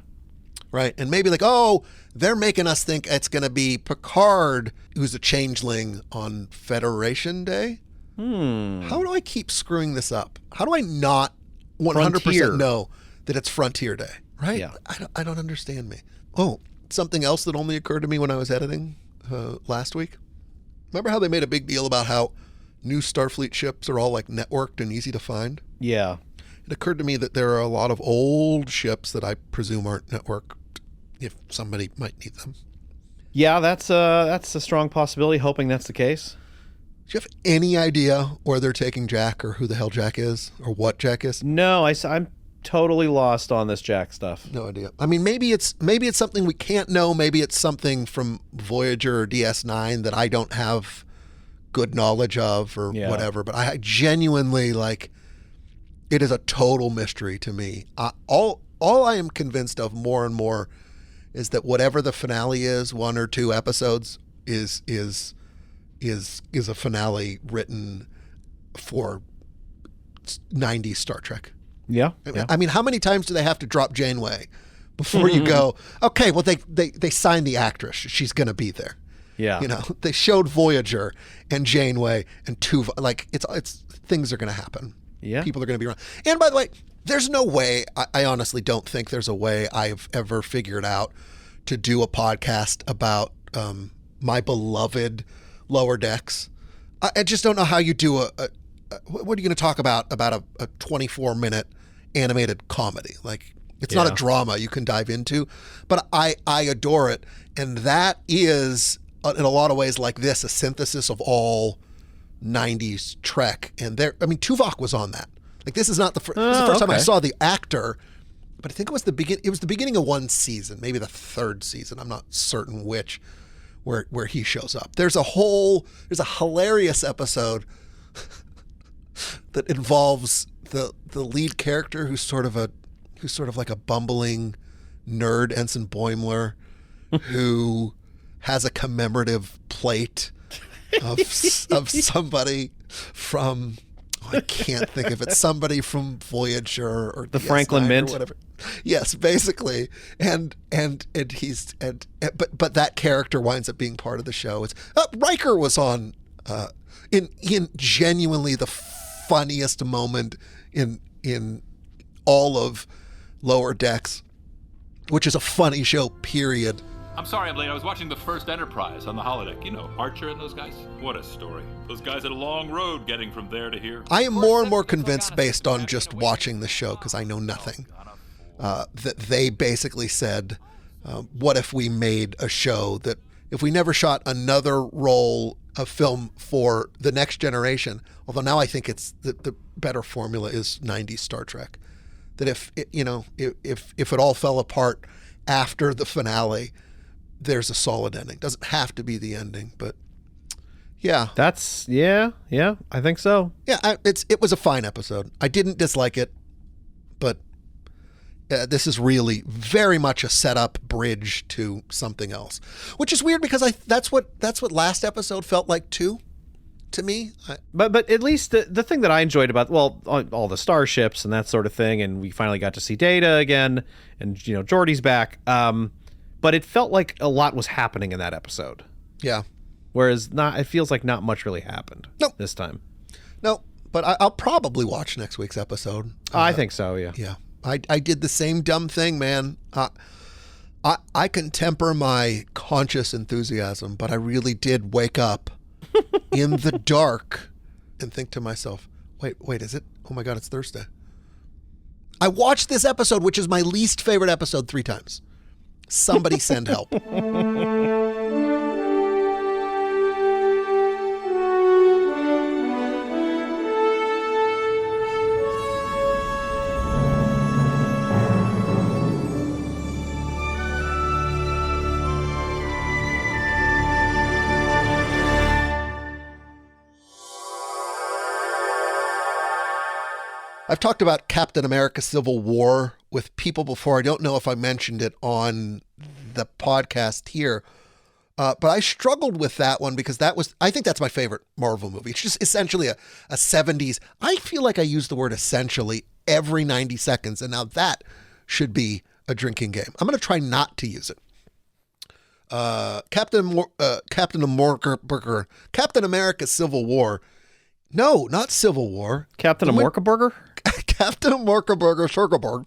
Right. And maybe they're making us think it's going to be Picard who's a changeling on Federation Day. How do I keep screwing this up? How do I not 100% know that it's Frontier Day? Right? Yeah. I don't understand me. Oh, something else that only occurred to me when I was editing last week. Remember how they made a big deal about how new Starfleet ships are all networked and easy to find? Yeah. It occurred to me that there are a lot of old ships that I presume aren't networked if somebody might need them. Yeah, that's a strong possibility, hoping that's the case. Do you have any idea where they're taking Jack or who the hell Jack is or what Jack is? No, I'm totally lost on this Jack stuff. No idea. I mean, maybe it's something we can't know. Maybe it's something from Voyager or DS9 that I don't have good knowledge of or whatever. But I genuinely, like, it is a total mystery to me. All I am convinced of more and more is that whatever the finale is, 1 or 2 episodes, is a finale written for 90s Star Trek. Yeah. I mean, how many times do they have to drop Janeway before you go, okay, well, they signed the actress. She's going to be there. Yeah. You know, they showed Voyager and Janeway and Tuva. Like, it's things are going to happen. Yeah. People are going to be around. And by the way, there's no way, I honestly don't think there's a way I've ever figured out to do a podcast about my beloved Lower Decks. I just don't know how you do what are you going to talk about a 24-minute animated comedy? Like, it's not a drama you can dive into, but I adore it. And that is, in a lot of ways like this, a synthesis of all 90s Trek. And Tuvok was on that. Like, this is not the first time I saw the actor, but I think it was the beginning of one season, maybe the 3rd season. I'm not certain which, where he shows up. There's a hilarious episode that involves the lead character who's sort of like a bumbling nerd, Ensign Boimler, who has a commemorative plate of somebody from, I can't think of it, somebody from Voyager or the Franklin Mint or whatever. Yes, basically. And but that character winds up being part of the show. It's Riker was on in genuinely the funniest moment in all of Lower Decks, which is a funny show, period. I'm sorry I'm late. I was watching the first Enterprise on the holodeck. You know, Archer and those guys. What a story. Those guys had a long road getting from there to here. I am more and more convinced, based on just watching the show, because I know nothing, that they basically said, what if we made a show that if we never shot another roll of film for the next generation, although now I think it's the better formula is 90s Star Trek, that if it all fell apart after the finale, there's a solid ending. Doesn't have to be the ending, but yeah. That's, I think so. Yeah, it was a fine episode. I didn't dislike it, but this is really very much a setup bridge to something else, which is weird because that's what last episode felt like too, to me. But at least the thing that I enjoyed about, well, all the starships and that sort of thing, and we finally got to see Data again, and Geordi's back. But it felt like a lot was happening in that episode. Yeah. Whereas it feels like not much really happened this time. No, but I'll probably watch next week's episode. I think so, yeah. Yeah. I did the same dumb thing, man. I can temper my conscious enthusiasm, but I really did wake up in the dark and think to myself, wait, is it? Oh my God, it's Thursday. I watched this episode, which is my least favorite episode, 3 times. Somebody send help. I've talked about Captain America Civil War with people before. I don't know if I mentioned it on the podcast here, but I struggled with that one because I think that's my favorite Marvel movie. It's just essentially a 70s. I feel like I use the word essentially every 90 seconds, and now that should be a drinking game. I'm going to try not to use it. Captain America Civil War. No, not Civil War. Captain America Burger? Captain America Burger, Sugarburg.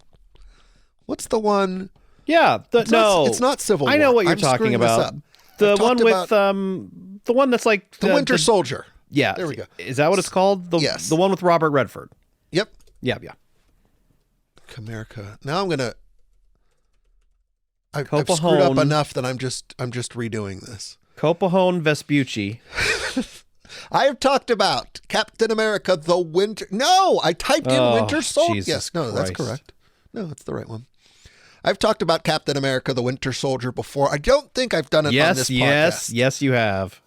What's the one? Yeah, it's not Civil War. I know what you're talking about. The one with the one that's like the Winter Soldier. Yeah, there we go. Is that what it's called? Yes, the one with Robert Redford. Yep. Yeah. America. Now I'm gonna. I've screwed up enough that I'm just redoing this. Copahone Vespucci. I have talked about Captain America: The Winter. No, I typed in Winter Soldier. Jesus Yes, no, that's Christ. correct. No, that's the right one. I've talked about Captain America: The Winter Soldier before. I don't think I've done it on this podcast. Yes, you have.